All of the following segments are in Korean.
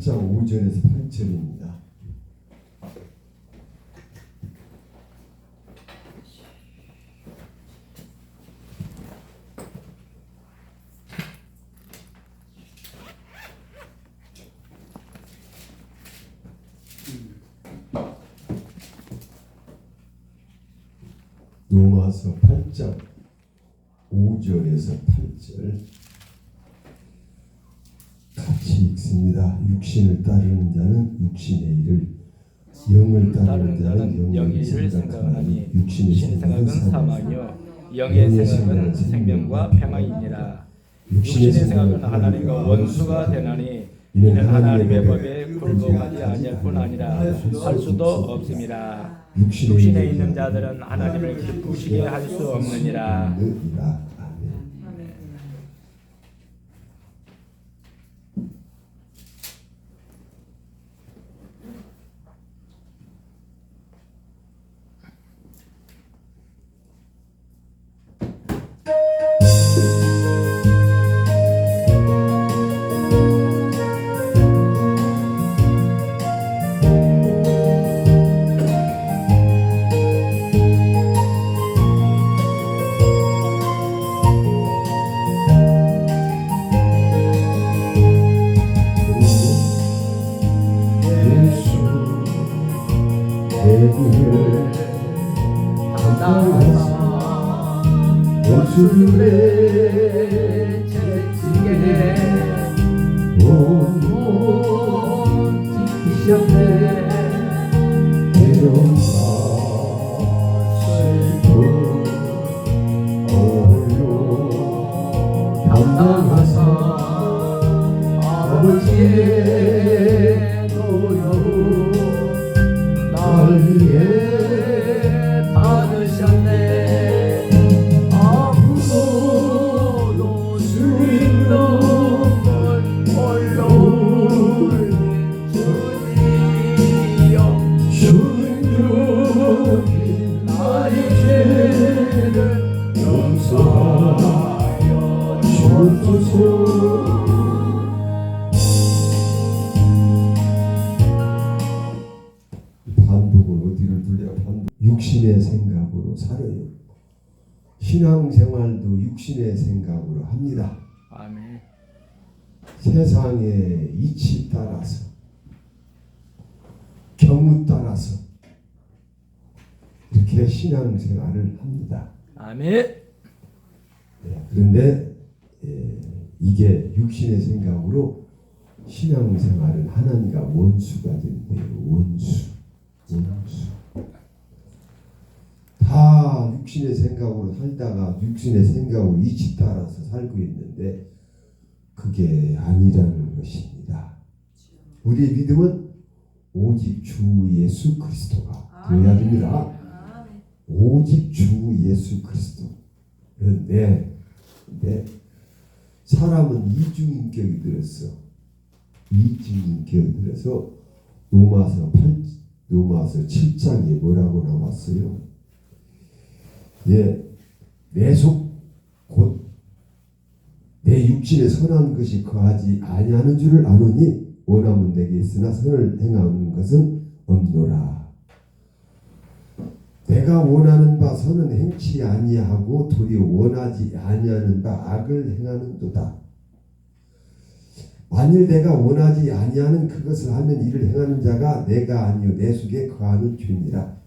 8장 5절에서 8절입니다. 로마서 8장 5절에서 8절 같이 읽습니다. 육신을 따르는 자는 육신의 일을, 영을 따르는 자는 영의 일을 생각하니 육신의 생각은 사망이요 영의 생각은 생명과 평화이니라. 육신의 생각은 하나님과 원수가 되나니 이는 하나님의 법에 굴복하지 아니할 뿐 아니라 할 수도 없음이라. 육신에 있는 자들은 하나님을 기쁘시게 할 수 없느니라. 원수들의 채찍에 온몸 지키셨네. 괴로움과 슬픔 홀로 담당하사 아버지의 노여움 날 위해 받으셨네. 반복은 어디를 둘려? 육신의 생각으로 살아요. 신앙생활도 육신의 생각으로 합니다. 아멘. 세상의 이치 따라서, 경우 따라서 이렇게 신앙생활을 합니다. 아멘. 그런데 이게 육신의 생각으로 신앙생활은 하나님과 원수가 된대요. 원수. 다 육신의 생각으로 살다가 육신의 생각으로 이치 따라서 살고 있는데 그게 아니라는 것입니다. 우리의 믿음은 오직 주 예수 그리스도가 되어야 됩니다. 오직 주 예수 그리스도. 그런데 사람은 이중인격이 들었어. 이중인격이 들어서 로마서 7장에 뭐라고 나왔어요? 내 속 곧 내 육신에 선한 것이 거하지 아니하는 줄을 아노니 원하면 내게 있으나 선을 행하는 것은 없노라. 내가 원하는 바 선은 행치 아니하고 도리어 원하지 아니하는 바 악을 행하는도다. 만일 내가 원하지 아니하는 그것을 하면 이를 행하는 자가 내가 아니요 내 속에 거하는 죄니라.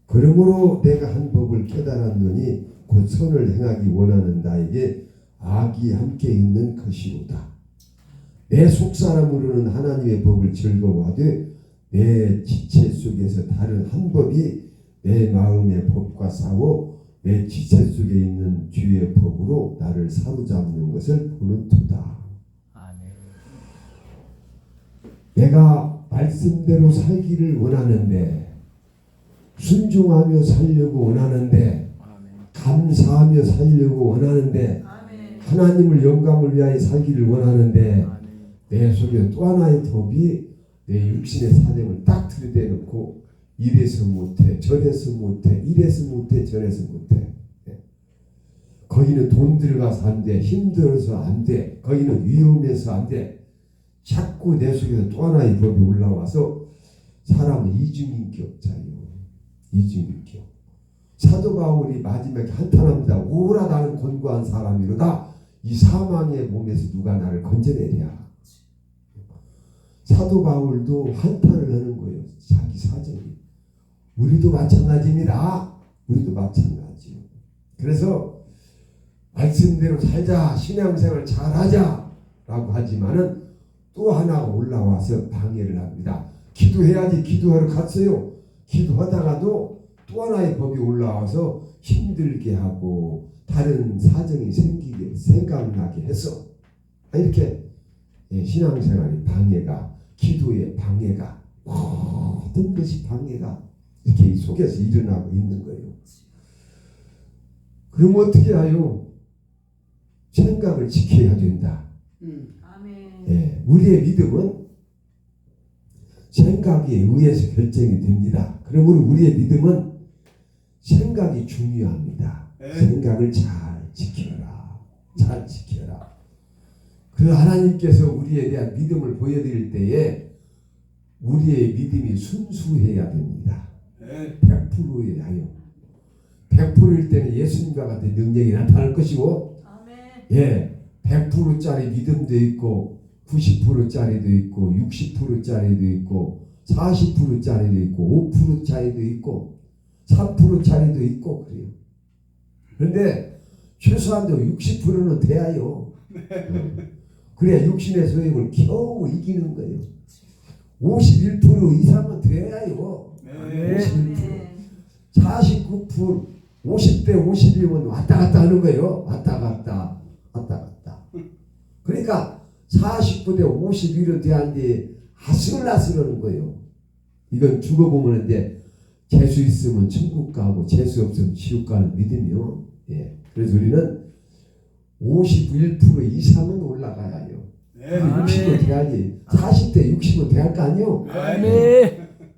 그러므로 내가 한 법을 깨달았노니 곧 선을 행하기 원하는 나에게 악이 함께 있는 것이로다. 내 속사람으로는 하나님의 법을 즐거워하되 내 지체 속에서 다른 한 법이 내 마음의 법과 싸워 내 지체 속에 있는 죄의 법으로 나를 사로잡는 것을 보는 터다. 내가 말씀대로 살기를 원하는데, 순종하며 살려고 원하는데, 감사하며 살려고 원하는데, 하나님을 영광을 위하여 살기를 원하는데, 내 속에 또 하나의 법이 내 육신의 사정을 딱 들이대놓고 이래서 못해, 저래서 못해, 이래서 못해, 저래서 못해. 거기는 돈 들어가서 안 돼, 힘들어서 안 돼, 거기는 위험해서 안 돼. 자꾸 내 속에서 또 하나의 법이 올라와서 사람은 이중인격자예요. 이중인격. 사도 바울이 마지막에 한탄합니다. 오라 나는 곤고한 사람이로다. 이 사망의 몸에서 누가 나를 건져내랴. 사도 바울도 한탄을 하는 거예요. 자기 사정이. 우리도 마찬가지입니다. 우리도 마찬가지요. 그래서 말씀대로 살자, 신앙생활 잘하자 라고 하지만은 또 하나가 올라와서 방해를 합니다. 기도해야지 기도하러 갔어요. 기도하다가도 또 하나의 법이 올라와서 힘들게 하고 다른 사정이 생기게 생각나게 해서 이렇게 신앙생활의 방해가, 기도의 방해가, 모든 것이 방해가 이렇게 속에서 일어나고 있는 거예요. 그럼 어떻게 하요? 생각을 지켜야 된다. 아멘. 우리의 믿음은 생각에 의해서 결정이 됩니다. 그러므로 우리의 믿음은 생각이 중요합니다. 생각을 잘 지켜라. 잘 지켜라. 그 하나님께서 우리에 대한 믿음을 보여드릴 때에 우리의 믿음이 순수해야 됩니다. 100%에 하여 100%일 때는 예수님과 같은 능력이 나타날 것이고, 아멘. 100%짜리 믿음도 있고 90%짜리도 있고 60%짜리도 있고 40%짜리도 있고 5%짜리도 있고 3%짜리도 있고 그래요. 그런데 최소한도 60%는 돼야요. 그래야 육신의 소욕을 겨우 이기는 거예요. 51% 이상은 돼야요. 51%. 49%, 50대 50이면 왔다 갔다 하는 거예요. 왔다 갔다. 그러니까 49대 51은 돼야지 아슬아슬하는 거예요. 이건 죽어보면 이제 재수 있으면 천국 가고 재수 없으면 지옥 가는 믿음이요. 그래서 우리는 51% 이상은 올라가야 해요. 60은 돼야지. 40대 60은 돼야 할 거 아니에요.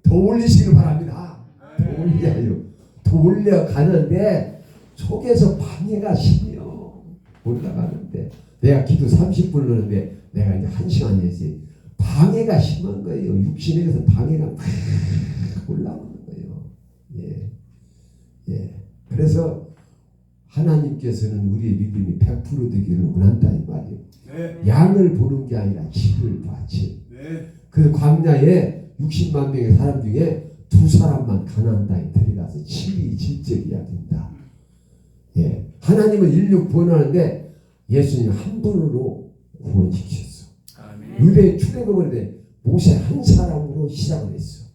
더 올리시길 바랍니다. 더 올려요. 더 올려가는데 속에서 방해가 심해요. 올라가는데 내가 기도 30분 하는데 내가 이제 1시간 했지. 방해가 심한 거예요. 육신에서 방해가 막 올라오는 거예요. 그래서 하나님께서는 우리의 믿음이 100% 되기를 원한다 이 말이에요. 양을 보는 게 아니라 질을 봐. 질. 그 광야에 60만 명의 사람 중에 2사람만 가나안 땅에 들어가서 질적이어야 된다. 하나님은 인류 구원하는데 예수님 한 분으로 구원시켰어. 유대 출애굽을 때 모세 한 사람으로 시작을 했어.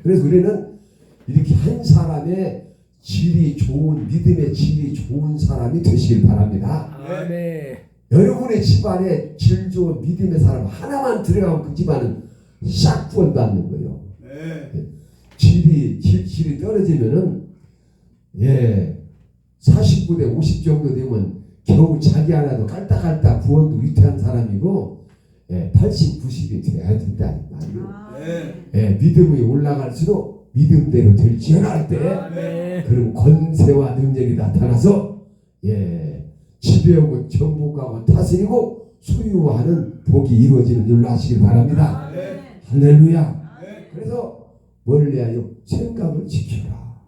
그래서 우리는 이렇게 한 사람의 질이 좋은, 믿음의 질이 좋은 사람이 되시길 바랍니다. 여러분의 집안에 질 좋은 믿음의 사람 하나만 들어가면 그 집안은 싹 구원받는 거예요. 질이 떨어지면은 49대 50 정도 되면 겨우 자기 하나도 깔딱깔딱 구원도 위태한 사람이고 80, 90이 돼야 된다는 말이에요. 믿음이 올라갈수록 믿음대로 될지어라 할 때 그런 권세와 능력이 나타나서 지배하고 정복하고 다스리고 소유하는 복이 이루어지는 일로 하시길 바랍니다. 할렐루야. 그래서 멀리 하여 생각을 지켜라.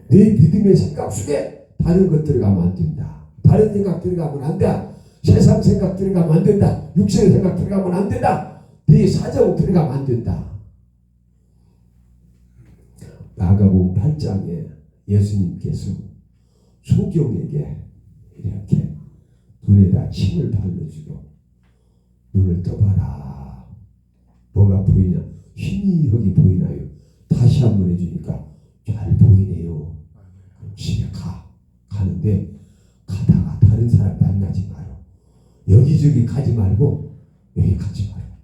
네 믿음의 생각 속에 다른 것 들어가면 안 된다. 다른 생각 들어가면 안 된다. 세상 생각 들어가면 안 된다. 육신의 생각 들어가면 안 된다. 네 사정 들어가면 안 된다. 마가복음 8장에 예수님께서 소경에게 이렇게 눈에다 침을 발라주고 눈을 떠봐라. 뭐가 보이냐? 희미하게 보이나요? 다시 한번 해주니까 잘 보이네요. 그럼 집에 가는데 가다가 다른 사람 만나지 마라. 여기저기 가지 말고 여기 가지 마라.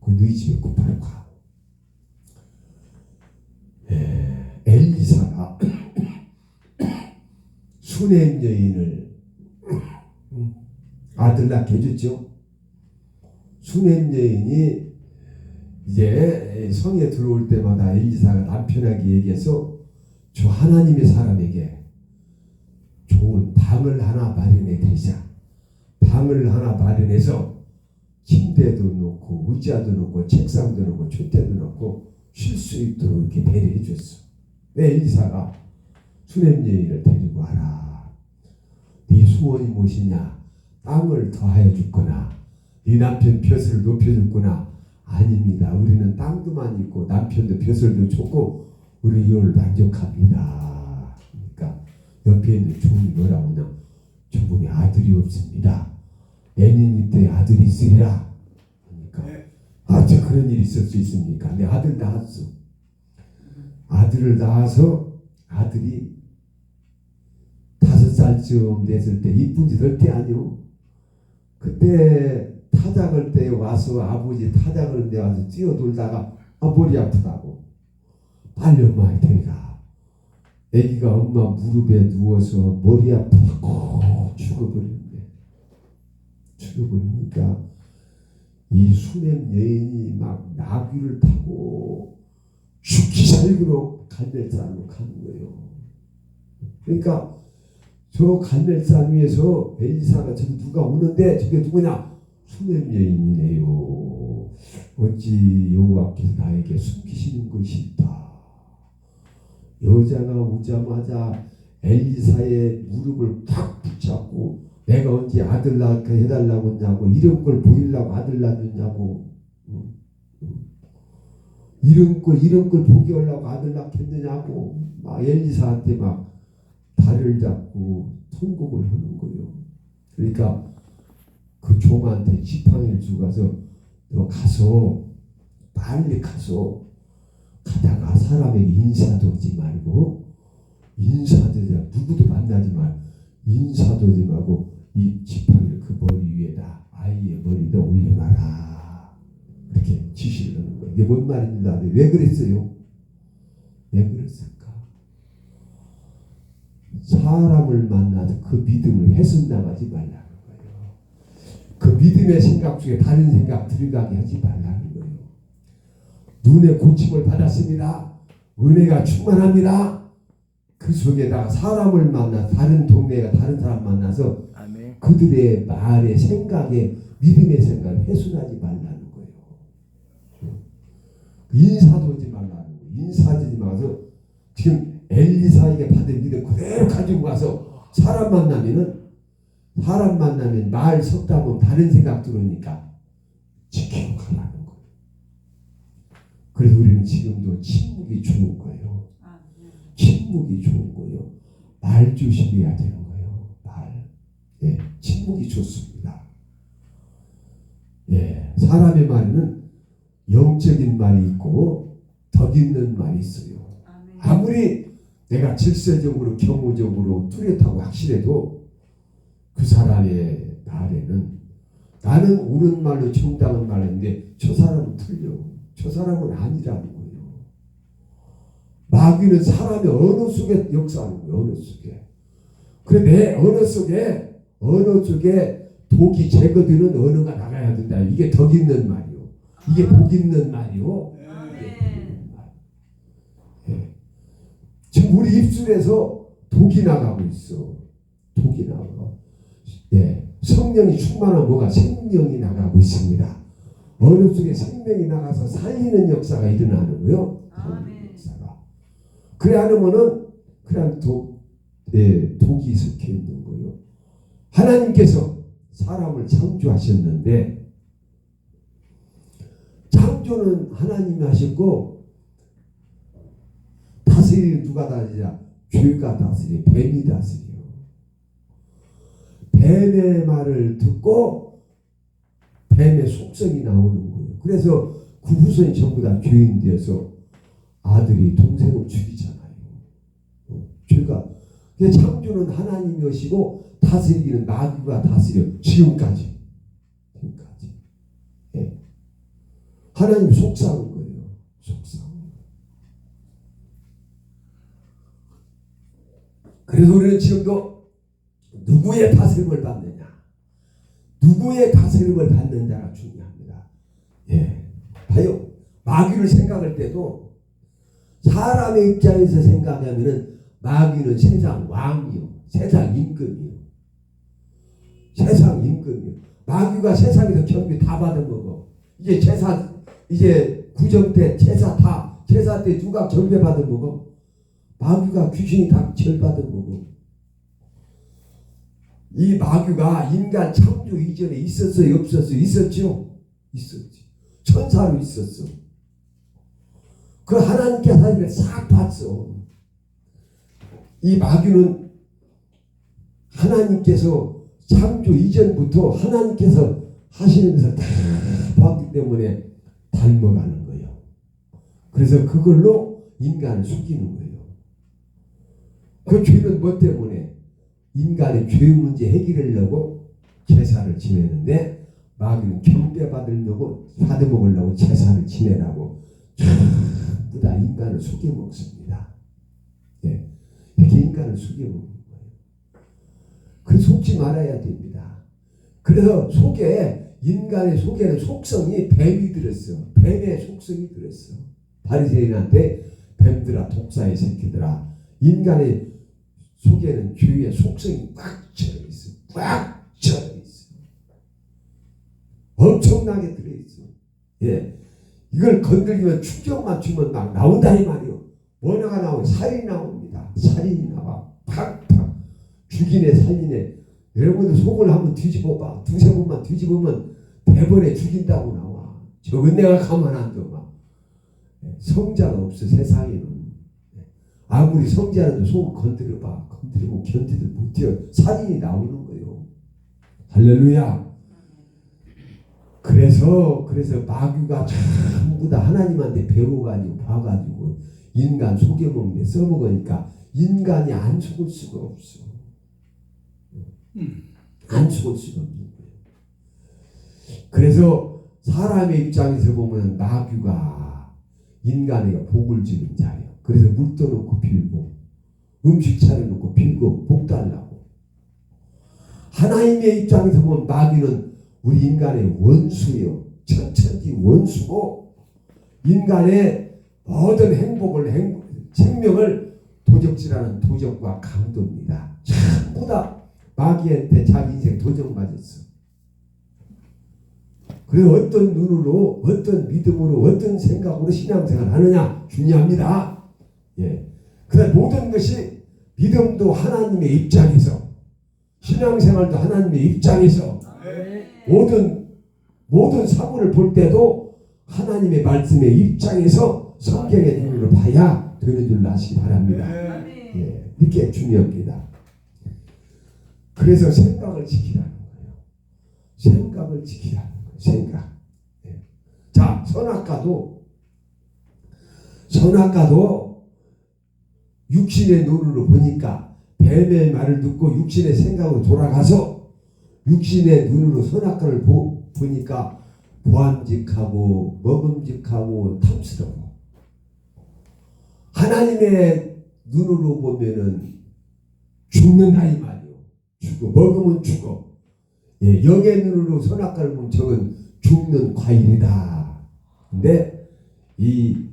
그 너희 집에 곧바로 가. 엘리사가 수넴 여인을 아들 낳게 해줬죠. 수넴 여인이 이제 성에 들어올 때마다 엘리사가 남편에게 얘기해서 저 하나님의 사람에게 좋은 방을 하나 마련해 드리자. 방을 하나 마련해서 침대도 놓고 의자도 놓고 책상도 놓고 촛대도 놓고 쉴 수 있도록 이렇게 배려해 줬어. 왜 엘리사가 수냄 여인을 데리고 와라. 네 소원이 무엇이냐? 땅을 더하여 줬거나 네 남편 벼슬을 높여줬구나. 아닙니다. 우리는 땅도만 있고 남편도 벼슬도 줬고 우리 이혼을 만족합니다. 그러니까 옆에 있는 종이 뭐라고 하냐? 저분이 아들이 없습니다. 내년 때 아들이 있으리라. 그러니까 저 그런 일이 있을 수 있습니까? 내 아들 낳았어. 아들을 낳아서 아들이 5살쯤 됐을 때 이쁜 짓 할 때 아니오. 그때 타작을 때 와서 아버지 타작을 때 와서 뛰어돌다가 머리 아프다고 빨리 엄마에 데려가. 애기가 엄마 무릎에 누워서 머리 아프고 죽어버리는데 죽어버리니까 이 수냄 여인이 막 나귀를 타고 죽기 살기로 갈멜산으로 가는 거예요. 그러니까 저 갈멜산 위에서 엘리사가 저기 누가 오는데 저게 누구냐? 수냄 여인이네요. 어찌 여호와께서 나에게 숨기시는 것이 있다. 여자가 오자마자 엘리사의 무릎을 탁 붙잡고 내가 언제 아들 낳게 해달라고 했냐고 이런 걸 보이려고 아들 낳느냐고 이런 걸 보게 하려고 아들 낳겠느냐고 막 엘리사한테 막 다리를 잡고 통곡을 하는 거예요. 그러니까 그 종한테 지팡이를 주고 가서 너 가서 빨리 가서 가다가 사람에게 인사도 하지 말고 인사도 누구도 만나지 말 인사도 하지 말고 이 지팡이를 그 머리 위에다 아이의 머리에다 올려놔라. 그렇게 지시를 하는 거예요. 이게 뭔 말인지 아세요? 왜 그랬어요? 왜 그랬을까? 사람을 만나서 그 믿음을 훼손당하지 말라는 거예요. 그 믿음의 생각 중에 다른 생각 들어가게 하지 말라는 거예요. 눈의 고침을 받았습니다. 은혜가 충만합니다. 그 속에다가 사람을 만나 다른 동네가 다른 사람 만나서 아멘. 그들의 말에 생각에 믿음의 생각을 훼손하지 말라는 거예요. 인사도 하지 말라는 거예요. 인사하지 마서 지금 엘리사에게 받은 믿음 그대로 가지고 가서 사람 만나면 말 섞다 보면 다른 생각 들어오니까 지키고 가라는 거예요. 그래서 우리는 지금도 침묵이 좋은 거예요. 침묵이 좋은 거예요. 말 조심해야 되는 거예요. 말. 예, 침묵이 좋습니다. 예, 사람의 말에는 영적인 말이 있고 덕 있는 말이 있어요. 아무리 내가 질서적으로 경호적으로 뚜렷하고 확실해도 그 사람의 말에는 나는 옳은 말로 정당한 말인데 저 사람은 틀려. 저 사람은 아니라는 거예요. 마귀는 사람의 언어 속에 역사하는 거예요. 언어 속에. 그래 내 언어 속에 독이 제거되는 언어가 나가야 된다. 이게 덕 있는 말이요. 이게 복 있는 말이요. 예. 지금 우리 입술에서 독이 나가고 있어. 독이 나가. 예. 성령이 충만한 뭐가 생명이 나가고 있습니다. 언어 속에 생명이 나가서 살리는 역사가 일어나는 거예요. 역사가. 그래 않으면은 그냥 독이 섞여 있는 거예요. 하나님께서 사람을 창조하셨는데 창조는 하나님이 하셨고 다스리는 누가 다스리냐? 죄가 다스려. 뱀이 다스려. 뱀의 말을 듣고 뱀의 속성이 나오는 거예요. 그래서 그 후손이 전부 다 죄인 되어서 아들이 동생을 죽이잖아요. 죄가. 창조는 하나님이시고 다스리기는 마귀가 다스려. 지금까지. 예. 하나님 속삭은 거예요. 속삭. 그래서 우리는 지금도 누구의 다스림을 받느냐, 누구의 다스림을 받느냐가 중요합니다. 예, 봐요. 마귀를 생각할 때도 사람의 입장에서 생각하면은 마귀는 세상 왕이요, 세상 임금이요, 세상 임금이요. 마귀가 세상에서 경비 다 받아먹어. 이제 제사 이제 구정 때 제사 때 누가 경배 받아먹어? 마귀가 귀신이 다 절 받아먹어. 이 마귀가 인간 창조 이전에 있었어요, 없었어요? 있었죠? 있었지. 천사로 있었어. 그 하나님께서 하나님을 싹 봤어. 이 마귀는 하나님께서 창조 이전부터 하나님께서 하시는 것을 다 봤기 때문에 닮아가는 거예요. 그래서 그걸로 인간을 속이는 거예요. 그 죄는 뭐 때문에? 인간의 죄 문제 해결하려고 제사를 지내는데 마귀는 경배 받으려고 받아먹으려고 제사를 지내라고 전부 다 인간을 속여 먹습니다. 예, 이렇게 인간을 속여 먹는 거예요. 그 속지 말아야 됩니다. 그래서 인간의 속에는 속성이 뱀이 들었어. 뱀의 속성이 들었어. 바리새인한테 뱀들아 독사의 새끼들아, 인간의 속에는 죄의 속성이 꽉 차있어. 꽉 차있어. 엄청나게 들어있어. 예. 이걸 건드리면 충격만 주면 막 나온다 이 말이요. 뭐냐가 나오고 살인이 나옵니다. 살인이 나와. 팍팍 죽이네 살리네. 여러분들 속을 한번 뒤집어봐. 두세 번만 뒤집으면 대번에 죽인다고 나와. 저건 내가 가만 안 둬. 막. 성자가 없어 세상에는. 아무리 성자라도 속을 건드려봐. 건드리고 견디도 못해요. 살인이 나오는 거예요. 할렐루야. 그래서 마귀가 전부 다 하나님한테 배워가지고 봐가지고 인간 속여먹는 데 써먹으니까 인간이 안 속을 수가 없어. 안 속을 수가 없는 거예요. 그래서 사람의 입장에서 보면 마귀가 인간에게 복을 주는 자예요. 그래서 물 떠놓고 빌고 음식 차려놓고 빌고 복 달라고. 하나님의 입장에서 보면 마귀는 우리 인간의 원수예요. 천천지 원수고 인간의 모든 생명을 도적질하는 도적과 강도입니다. 전부 다 마귀한테 자기 인생 도적 맞았어. 그래서 어떤 눈으로 어떤 믿음으로 어떤 생각으로 신앙생활을 하느냐 중요합니다. 예. 그래서 모든 것이 믿음도 하나님의 입장에서 신앙생활도 하나님의 입장에서 모든 사물을 볼 때도 하나님의 말씀의 입장에서 성경의 눈으로 봐야 되는 줄 아시기 바랍니다. 예, 이렇게 중요합니다. 그래서 생각을 지키라는 거예요. 생각을 지키라는 거예요. 생각. 예. 자, 선악과도 육신의 눈으로 보니까 뱀의 말을 듣고 육신의 생각으로 돌아가서 육신의 눈으로 선악과를 보니까 보암직하고 먹음직하고 탐스러워. 하나님의 눈으로 보면은 죽는다 이 말이요. 죽어. 먹으면 죽어. 예, 영의 눈으로 선악과를 보면 저건 죽는 과일이다. 근데 이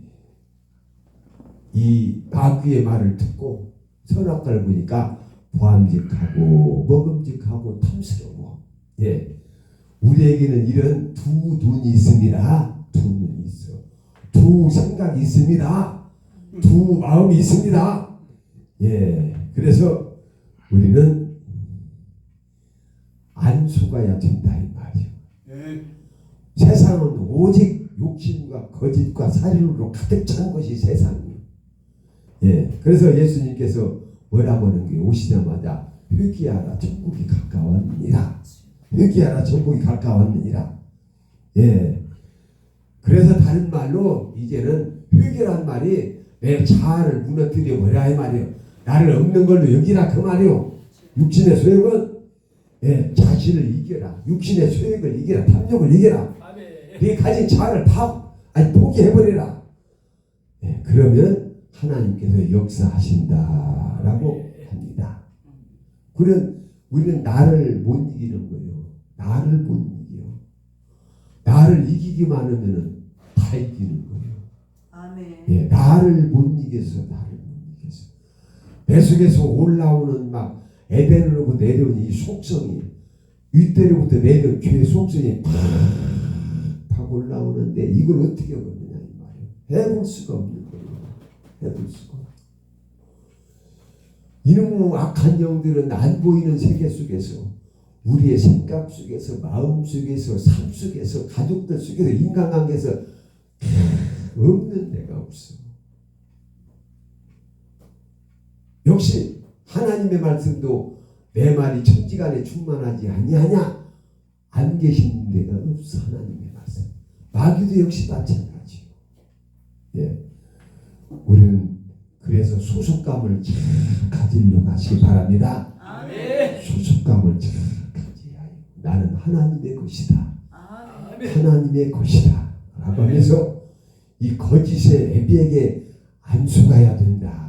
마귀의 말을 듣고 선악과를 보니까 보암직하고 먹음직하고 탐스러워. 예, 우리에게는 이런 두 눈이 있습니다. 두 눈이 있어. 두 생각이 있습니다. 두 마음이 있습니다. 예, 그래서 우리는 안 속아야 된다 이 말이에요. 세상은 오직 욕심과 거짓과 살인으로 가득 찬 것이 세상이에요. 예, 그래서 예수님께서 뭐라고 하는 게 오시자마자 회개하라 천국이 가까웠느니라. 회개하라 천국이 가까웠느니라. 예, 그래서 다른 말로 이제는 회개란 말이 내 자아를 무너뜨려 버려야 이 말이에요. 나를 없는 걸로 여기라 그 말이에요. 육신의 소욕은 예, 자신을 이겨라. 육신의 소욕을 이겨라. 탐욕을 이겨라. 네 가진 자아를 포기해버리라. 예, 그러면 하나님께서 역사하신다라고 합니다. 우리는 나를 못 이기는 거예요. 나를 못 이겨. 나를 이기기만 하면은 다 이기는 거예요. 아멘. 예, 나를 못 이겨서 내 속에서 올라오는 막 에덴으로부터 내려오는 이 속성이 윗대로부터 내려 귀에 속선이 팍 올라오는데 이걸 어떻게 걷느냐 이 말이에요. 해볼 수가 없는 거예요. 해볼 수가. 이놈의 악한 영들은 안 보이는 세계 속에서 우리의 생각 속에서 마음 속에서 삶 속에서 가족들 속에서 인간관계에서 없는 데가 없어. 역시 하나님의 말씀도 내 말이 천지간에 충만하지 아니하냐 안 계시는 데가 없어. 하나님의 말씀. 마귀도 역시 마찬가지요. 예, 우리는 그래서 소속감을 잘 가지려고 하시기 바랍니다. 아멘. 소속감을 잘 가지야. 나는 하나님의 것이다. 아멘. 하나님의 것이다. 라고 하면서 이 거짓의 애비에게 안 속아야 된다.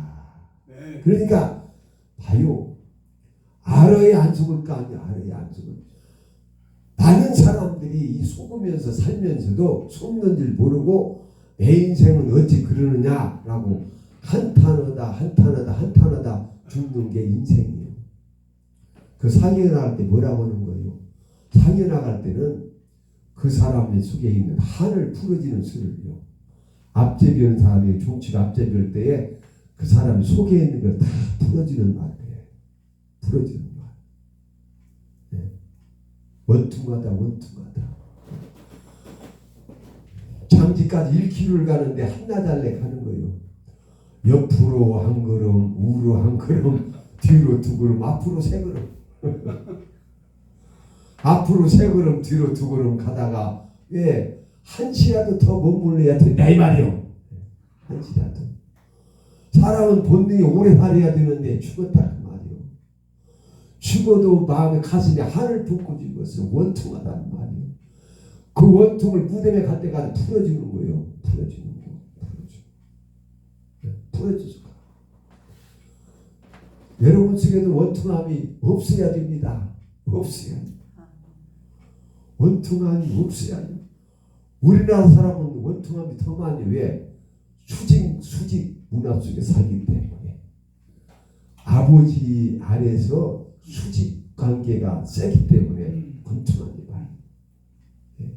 그러니까 봐요. 알아야 안 속을까 아니야. 알아야 안 속을. 많은 사람들이 이 속으면서 살면서도 속는 줄 모르고 내 인생은 어찌 그러느냐라고 한탄하다 죽는 게 인생이에요. 그 상해 나갈 때 뭐라고 하는 거예요? 상해 나갈 때는 그 사람의 속에 있는 한을 풀어지는 수를요. 앞제비하는 사람이 종치가 앞제비할 때에 그 사람이 속에 있는 걸 다 풀어주는 말이에요. 풀어주는 말. 네. 원통하다. 장지까지 1km를 가는데 한나달래 가는 거예요. 옆으로 한 걸음, 우로 한 걸음, 뒤로 2걸음, 앞으로 3걸음. 앞으로 3걸음, 뒤로 2걸음 가다가 왜 1시라도 더 머물러야 된다 이 말이요. 1시라도. 사람은 본능이 오래 살아야 되는데 죽었다 그 말이요. 죽어도 마음의 가슴에 한을 품고 죽었어. 원통하다는 말이요. 그 원통을 무덤에 갈 때까지 풀어주는 거예요. 풀어주는 거. 풀어줘서 가. 여러분 속에도 원통함이 없어야 됩니다. 없어야 돼요. 원통함이 없어야 돼요. 우리나라 사람은 원통함이 더 많이 왜? 수직 문화 속에 살기 때문에 아버지 아래서 수직 관계가 세기 때문에 원통함이 많이. 예.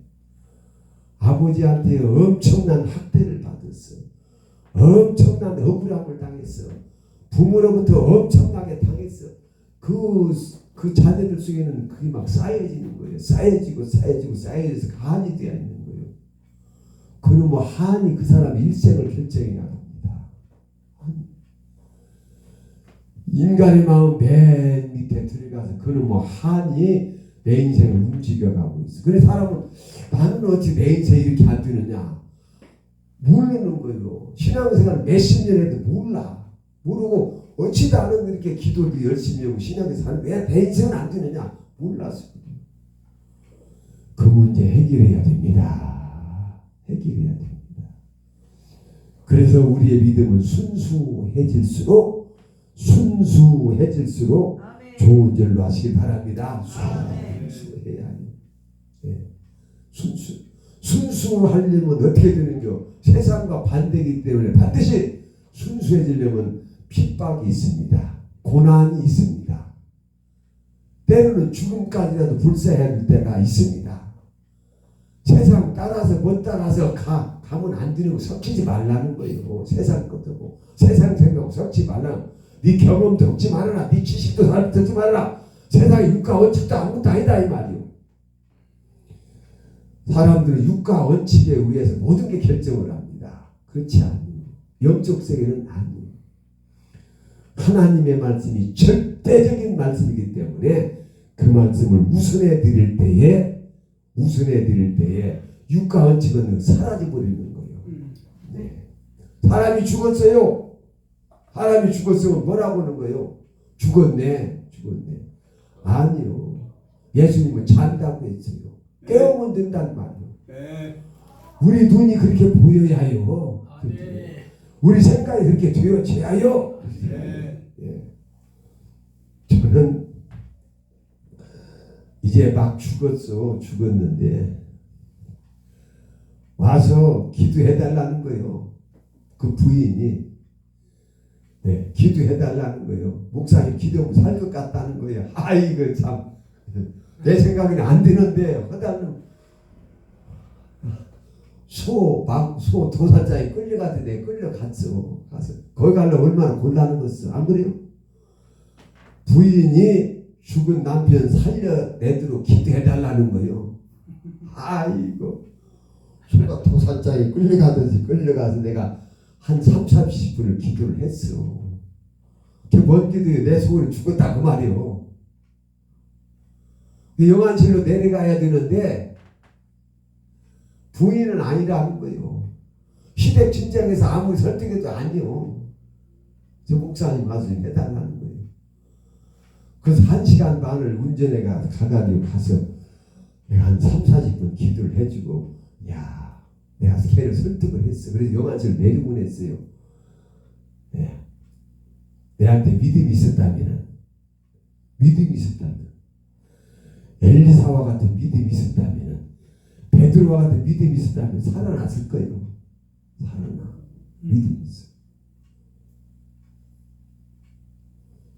아버지한테 엄청난 학대를 받았어. 엄청난 억울함을 당했어. 부모로부터 엄청나게 당했어. 그 자녀들 속에는 그게 막 쌓여지는 거예요. 쌓여져서 한이 되어 있는 거예요. 그는 뭐 한이 그 사람의 일생을 결정해 나갑니다. 인간의 마음 맨 밑에 들어가서 그는 뭐 한이 내 인생을 움직여가고 있어. 그래서 사람은 나는 어찌 내 인생이 이렇게 안 되느냐 모르는 거예요. 신앙생활 몇십 년 해도 몰라. 모르고 어찌 나는 이렇게 기도도 열심히 하고 신앙에서 사는 왜 내 인생은 안 되느냐 몰랐어. 그 문제 해결해야 됩니다. 해결해야 됩니다. 그래서 우리의 믿음은 순수해질수록 아멘. 좋은 줄로 하시기 바랍니다. 아멘. 순수해야 해요. 네. 순수하려면 어떻게 되는겨? 세상과 반대이기 때문에 반드시 순수해지려면 핍박이 있습니다. 고난이 있습니다. 때로는 죽음까지라도 불사해야 될 때가 있습니다. 세상 따라서 못 따라서 가면 안 되는 거 섞이지 말라는 거예요. 세상 것도 세상 생각하고 섞지 말라. 네 경험도 얻지 말아라. 네 지식도 듣지 말아라. 세상에 육가 원칙도 아무것도 아니다 이 말이요. 사람들은 육가 원칙에 의해서 모든 게 결정을 합니다. 그렇지 않아요. 영적 세계는 아니에요. 하나님의 말씀이 절대적인 말씀이기 때문에 그 말씀을 우선해 드릴 때에 육가 원칙은 사라져 버리는 거예요. 네. 사람이 죽었어요. 사람이 죽었으면 뭐라고 하는 거예요? 죽었네. 아니요. 예수님은 잔다고 했어요. 깨우면 된다는 말이에요. 네. 우리 눈이 그렇게 보여야 해요. 우리 생각이 그렇게 되어져야 해요. 네. 예. 저는 이제 막 죽었는데 와서 기도해달라는 거예요. 그 부인이 기도해달라는 거예요. 목사님 기도하면 살 것 같다는 거예요. 아이고 참 내 생각에는 안 되는데 허다는 소 도살장에 끌려갔는데 끌려갔어. 가서 거기 가려면 얼마나 곤란했어. 안 그래요? 부인이 죽은 남편 살려내도록 기도해달라는 거요. 아이고 소가 도살장에 끌려가듯이 끌려가서 내가 한 30분을 기도를 했어. 뭔 기도예요? 내 속으로 죽었다 그 말이요. 영안실로 내려가야 되는데 부인은 아니라는 거예요. 시댁 친정에서 아무리 설득해도 아니요. 저 목사님 와서 해달라는 거예요. 그래서 1시간 반을 운전해 가가지고 가서 내가 한 30-40분 기도를 해주고 야 내가 걔를 설득을 했어. 그래서 영안실 내리곤 했어요. 네. 내한테 믿음이 있었다면 엘리사와 같은 믿음이 있었다면 베드로와 같은 믿음이 있었다면 살아났을 거예요. 믿음이 있어.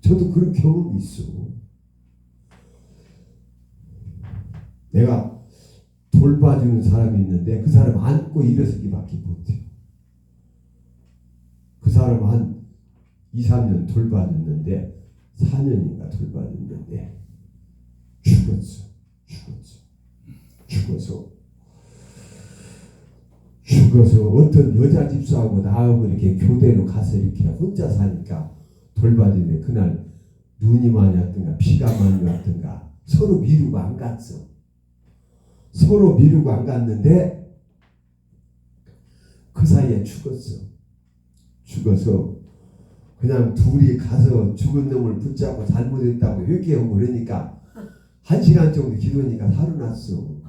저도 그런 경험이 있어. 내가 돌봐주는 사람이 있는데 그 사람 안고 일어서기밖에 못해요. 그 사람 한 2-3년 돌봐줬는데 4년인가 돌봐줬는데 죽어서 어떤 여자 집사하고 나하고 이렇게 교대로 가서 이렇게 혼자 사니까 돌봐주는데 그날 눈이 많이 왔든가 비가 많이 왔든가 서로 미루고 안 갔어. 서로 미루고 안 갔는데 그 사이에 죽어서 그냥 둘이 가서 죽은 놈을 붙잡고 잘못했다고 회개하고 그러니까 1시간 정도 기도하니까 살아났어.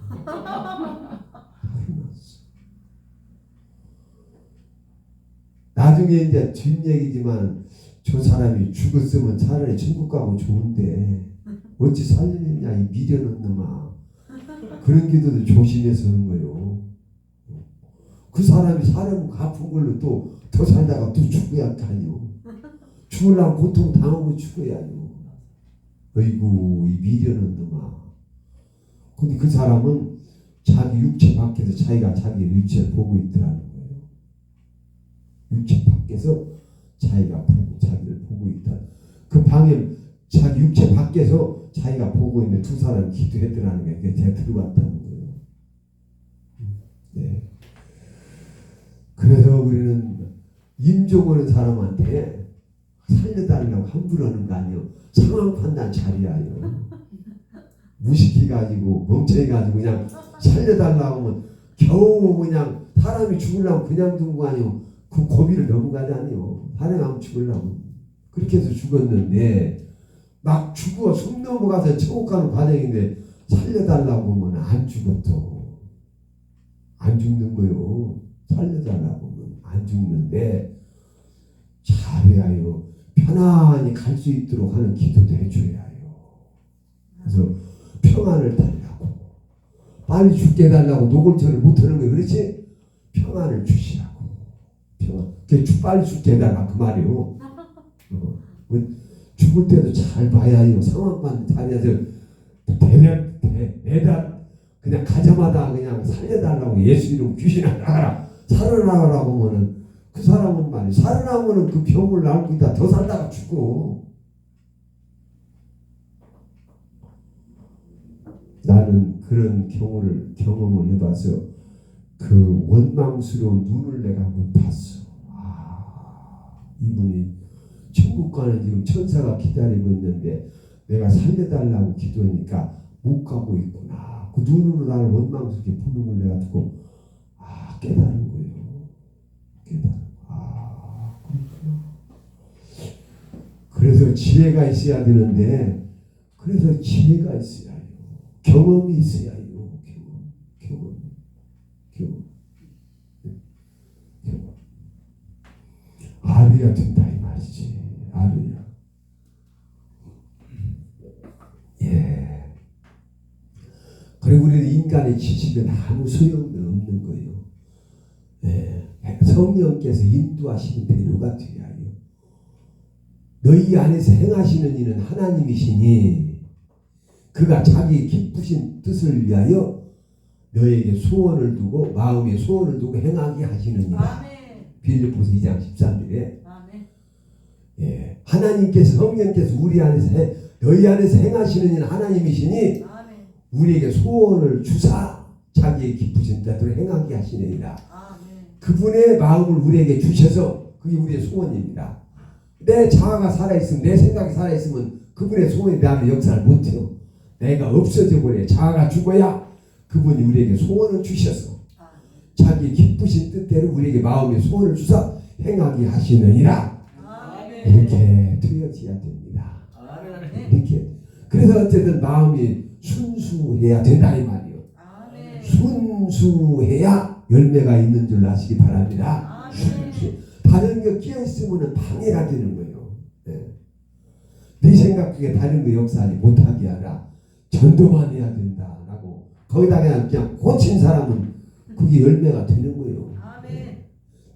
나중에 이제 뒷얘기지만 저 사람이 죽었으면 차라리 천국 가고 좋은데 어찌 살려냈냐 이 미련한 놈아. 그런 기도도 조심해서 하는 거예요. 그 사람이 사람 갚은 걸로 또 더 살다가 또 죽어야 하니요. 죽으려면 고통 당하고 죽어야요. 어이구 이 미련한 놈아. 근데 그 사람은 자기 육체 밖에서 자기가 자기 육체를 보고 있더라는 거예요. 육체 밖에서 자기가 보고 자기를 보고 있다. 그 방에 자기 육체 밖에서 자기가 보고 있는 두 사람이 기도했더라는 게 그게 제가 들어왔다는 거예요. 네. 그래서 우리는 임종 오는 사람한테 살려달라고 함부로 하는 거 아니에요. 상황 판단 잘해야요. 무식해가지고 멍청해가지고 그냥 살려달라고 하면 겨우 그냥 사람이 죽으려면 그냥 둔 거 아니에요. 그 고비를 넘어가자니요. 사람이 죽으려면 그렇게 해서 죽었는데 막 죽어 숨 넘어가서 천국 가는 과정인데 살려달라고 하면 안 죽었어. 안 죽는 거요. 살려달라고 하면 안 죽는데 잘해야요. 편안히 갈 수 있도록 하는 기도도 해줘야 해요. 그래서 평안을 달라고 빨리 죽게 해달라고 노골처를 못하는 거예요. 그렇지? 평안을 주시라고. 평안. 빨리 죽게 해달라 그 말이요. 죽을 때도 잘 봐야 해요. 상황만 잘해서 내다 그냥 가자마자 그냥 살려달라고 예수 이름 귀신아 나가라 살아나가라고 하면은 그 사람은 말이 살아나면은 그 병을 앓고 있다 더 살다가 죽어. 나는 그런 경험을 해봐서 그 원망스러운 눈을 내가 한번 봤어. 이분이 천국 가는 지금 천사가 기다리고 있는데 내가 살려달라고 기도하니까 못 가고 있구나. 그 눈으로 나를 원망스럽게 보는 걸 내가 듣고 깨달은 거예요. 그렇구나. 그래서 지혜가 있어야 되는데 그래서 지혜가 있어야 해요. 경험이 있어야 해요. 경험. 아루야 된다 이 말이지. 아루야. 예. 그리고 우리는 인간의 지식은 아무 소용없는 거예요. 예. 성령께서 인도하시는 대로가 되어야 해요. 너희 안에서 행하시는 이는 하나님이시니 그가 자기 기쁘신 뜻을 위하여 너에게 소원을 두고 마음에 소원을 두고 행하게 하시느니라. 아멘. 빌립보서 2장 13절에 아멘. 예, 하나님께서 성령께서 우리 안에서 너희 안에서 행하시는 일 하나님이시니 아멘. 우리에게 소원을 주사 자기의 기쁘신 뜻대로 행하게 하시느니라. 아멘. 그분의 마음을 우리에게 주셔서 그게 우리의 소원입니다. 내 자아가 살아있으면 내 생각이 살아있으면 그분의 소원이 내 안에 역사를 못해요. 내가 없어져 버려. 자아가 죽어야 그분이 우리에게 소원을 주셔서 자기 기쁘신 뜻대로 우리에게 마음의 소원을 주사 행하게 하시느니라. 아멘. 이렇게 되어져야 됩니다. 아멘. 이렇게. 그래서 어쨌든 마음이 순수해야 된다 이 말이에요. 아멘. 순수해야 열매가 있는 줄 아시기 바랍니다. 아멘. 순수. 다른 거 끼어 있으면 방해가 되는 거예요. 네 생각 중에 다른 거 역사하지 못하게 하라. 전도만 해야 된다라고 거기다가 그냥 꽂힌 사람은 그게 열매가 되는 거예요. 아멘.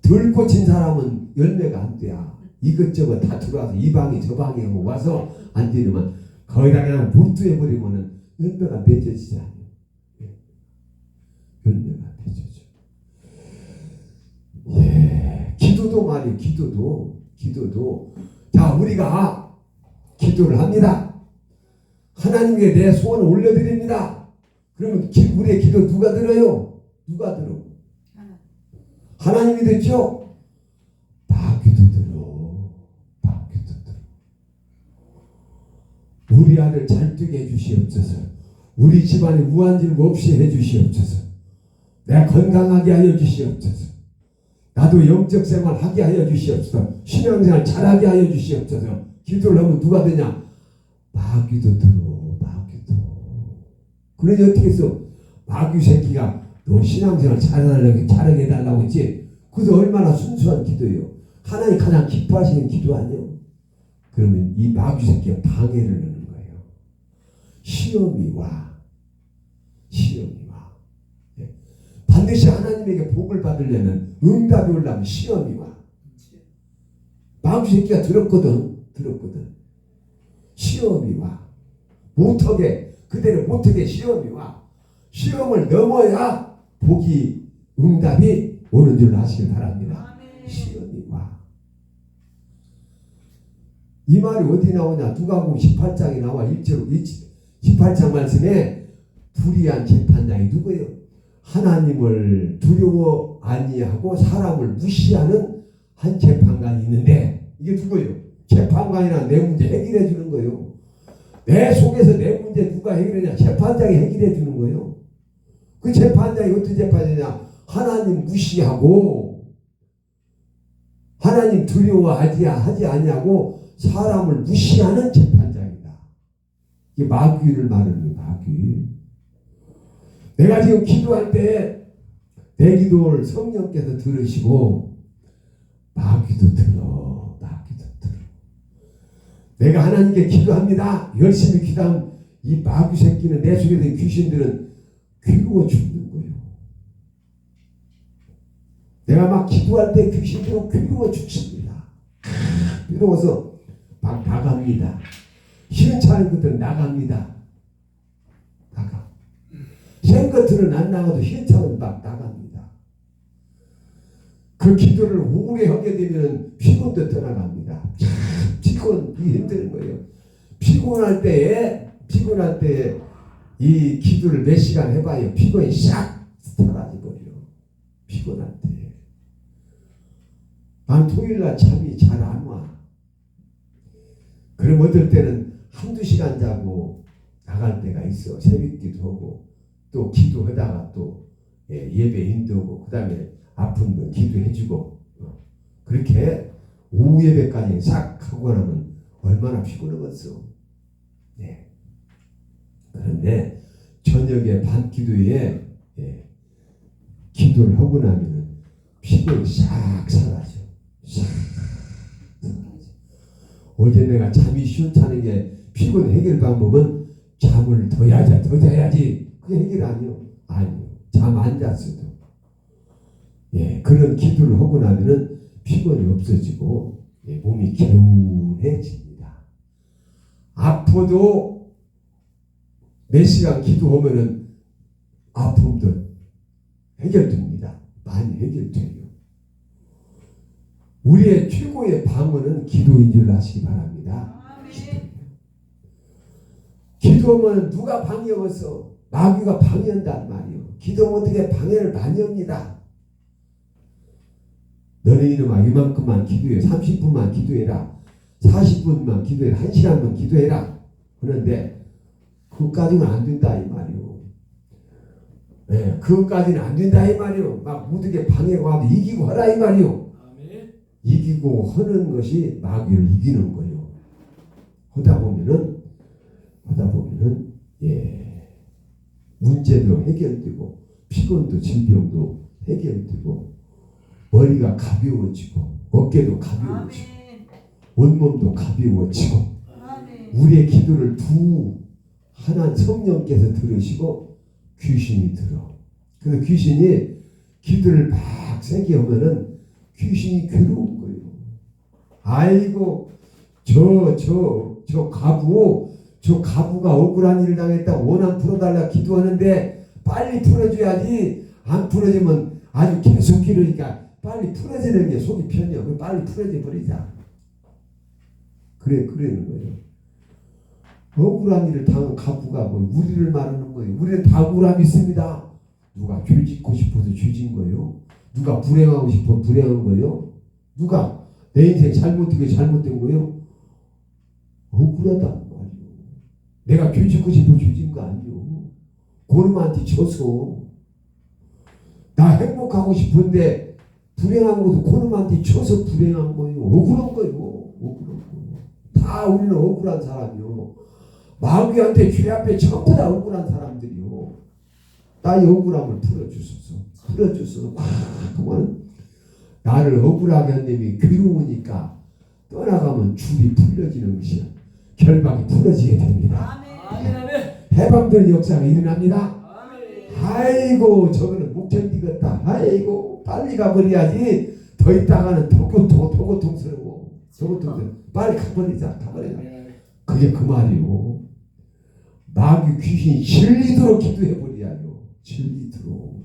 덜 꽂힌 사람은 열매가 안 돼야. 이것저것 다 들어와서 이 방에 저 방에 와서 안 되면 거기다가 그냥 몰두해 버리면은 열매가 맺어지지 않아요. 열매가 맺어져. 예, 기도도 말이에요. 기도도 자 우리가 기도를 합니다. 하나님께 내 소원을 올려드립니다. 그러면 우리의 기도 누가 들어요? 누가 들어? 하나님이 듣죠? 마귀도 들어. 마귀도 들어. 우리 아들 잘 되게 해주시옵소서. 우리 집안에 무한질고 없이 해주시옵소서. 내가 건강하게 하여 주시옵소서. 나도 영적 생활 하게 하여 주시옵소서. 신앙생활 잘하게 하여 주시옵소서. 기도를 하면 누가 되냐? 마귀도 들어. 마귀도. 그러니 어떻게 했어? 마귀 새끼가 너 신앙생활 잘하게 해달라고 했지? 그래서 얼마나 순수한 기도예요. 하나님 가장 기뻐하시는 기도 아니에요? 그러면 이 마귀 새끼가 방해를 하는 거예요. 시험이 와. 예. 반드시 하나님에게 복을 받으려면 응답이 오려면 시험이 와. 마귀 새끼가 들었거든. 시험이 와. 못하게 그대로 못하게 시험이 와. 시험을 넘어야 복이 응답이 오는 줄 아시길 바랍니다. 아멘. 시험이 와. 이 말이 어디 나오냐? 누가복음 18장에 나와. 1절 18장 말씀에 불의한 재판장이 누구예요? 하나님을 두려워 아니하고 사람을 무시하는 한 재판관이 있는데 이게 누구예요? 재판관이란 내 문제 해결해 주는 거예요. 내 속에서 내 문제 누가 해결하냐? 재판장이 해결해 주는 거예요. 그 재판장이 어떤 재판이냐? 하나님 무시하고 하나님 두려워하지 아니하고 사람을 무시하는 재판장이다. 이게 마귀를 말하는 거예요. 마귀. 내가 지금 기도할 때 내 기도를 성령께서 들으시고 마귀도 들어. 내가 하나님께 기도합니다. 열심히 기도하면 이 마귀 새끼는 내 속에 있는 귀신들은 괴로워 죽는 거예요. 내가 막 기도할 때 귀신들은 괴로워 죽습니다. 괴로워서 막 나갑니다. 시원찮은 것들은 나갑니다. 센 것들은 안 나가도 시원찮은 막 나갑니다. 그 기도를 오래 하게 되면 피곤도 떠나갑니다. 피곤이 힘든 거예요. 피곤할 때에 이 기도를 몇 시간 해봐요. 피곤이 싹 사라져버려요. 피곤할 때. 난 토요일날 잠이 잘 안 와. 그럼 어떨 때는 한두 시간 자고 나갈 때가 있어. 새벽기도 하고 또 기도하다가 또 예배 인도하고 그 다음에 아픈 분 기도해주고 그렇게 오후 예배까지 싹 하고 나면 얼마나 피곤하겠어. 네. 그런데 저녁에 밤 기도에 기도를 하고 나면 피곤이 싹 사라져. 어제 내가 잠이 시원찮은 게 피곤 해결 방법은 잠을 더 자야지. 그게 해결 아니요. 잠 안 잤어도. 그런 기도를 하고 나면은 피곤이 없어지고 몸이 개운해집니다. 아파도 몇 시간 기도하면은 아픔도 해결됩니다. 많이 해결돼요. 우리의 최고의 방어는 기도인 줄 아시기 바랍니다. 아멘. 기도하면 누가 방해하겠어? 마귀가 방해한단 말이요. 기도하면 어떻게 방해를 많이 합니다. 너네 이놈아 이만큼만 기도해. 30분만 기도해라. 40분만 기도해라. 1시간만 기도해라. 그런데 그것까지는 안 된다 이 말이요. 네, 그것까지는 안 된다 이 말이요. 막 모두게 방해가 와도 이기고 하라 이 말이요. 이기고 하는 것이 마귀를 이기는 거예요. 하다 보면은 문제도 해결되고 피곤도 질병도 해결되고 머리가 가벼워지고 어깨도 가벼워지고 아멘. 온몸도 가벼워지고 아멘. 우리의 기도를 하나님 성령께서 들으시고 귀신이 들어. 그래서 귀신이 기도를 막 세게 하면은 귀신이 괴로운 거예요. 아이고 저 가부가 억울한 일을 당했다 원한 풀어달라 기도하는데 빨리 풀어줘야지. 안 풀어지면 아주 계속 기르니까 빨리 풀어지는 게 속이 편해요. 그럼 빨리 풀어져 버리자. 그러는 거예요. 억울한 일을 당한 가부가 뭐 우리를 말하는 거예요. 우리는 다 억울함이 있습니다. 누가 죄 짓고 싶어서 죄 짓는 거예요. 누가 불행하고 싶어 불행한 거예요. 누가 내 인생 잘못되게 잘못된 거예요. 억울하단 말이에요. 내가 죄 짓고 싶어 죄 짓는 거 아니에요. 고놈한테 쳐서 나 행복하고 싶은데 불행한 것도 고놈한테 쳐서 불행한 거예요. 억울한 거예요. 억울한 거예요. 다 우리는 억울한 사람이요. 마귀한테 죄 앞에 전부 다 억울한 사람들이요. 나의 억울함을 풀어주소서. 그만 나를 억울하게 한 놈이 괴로우니까 떠나가면 줄이 풀려지는 것이야. 결박이 풀어지게 됩니다. 아멘. 해방되는 역사가 일어납니다. 아이고 저거는 못 견디겠다. 아이고 빨리 가버려야지. 더 있다가는 도고통스러워. 빨리 가버리자. 그게 그 말이요. 마귀 귀신이 진리도록 기도해버려요. 진리도록.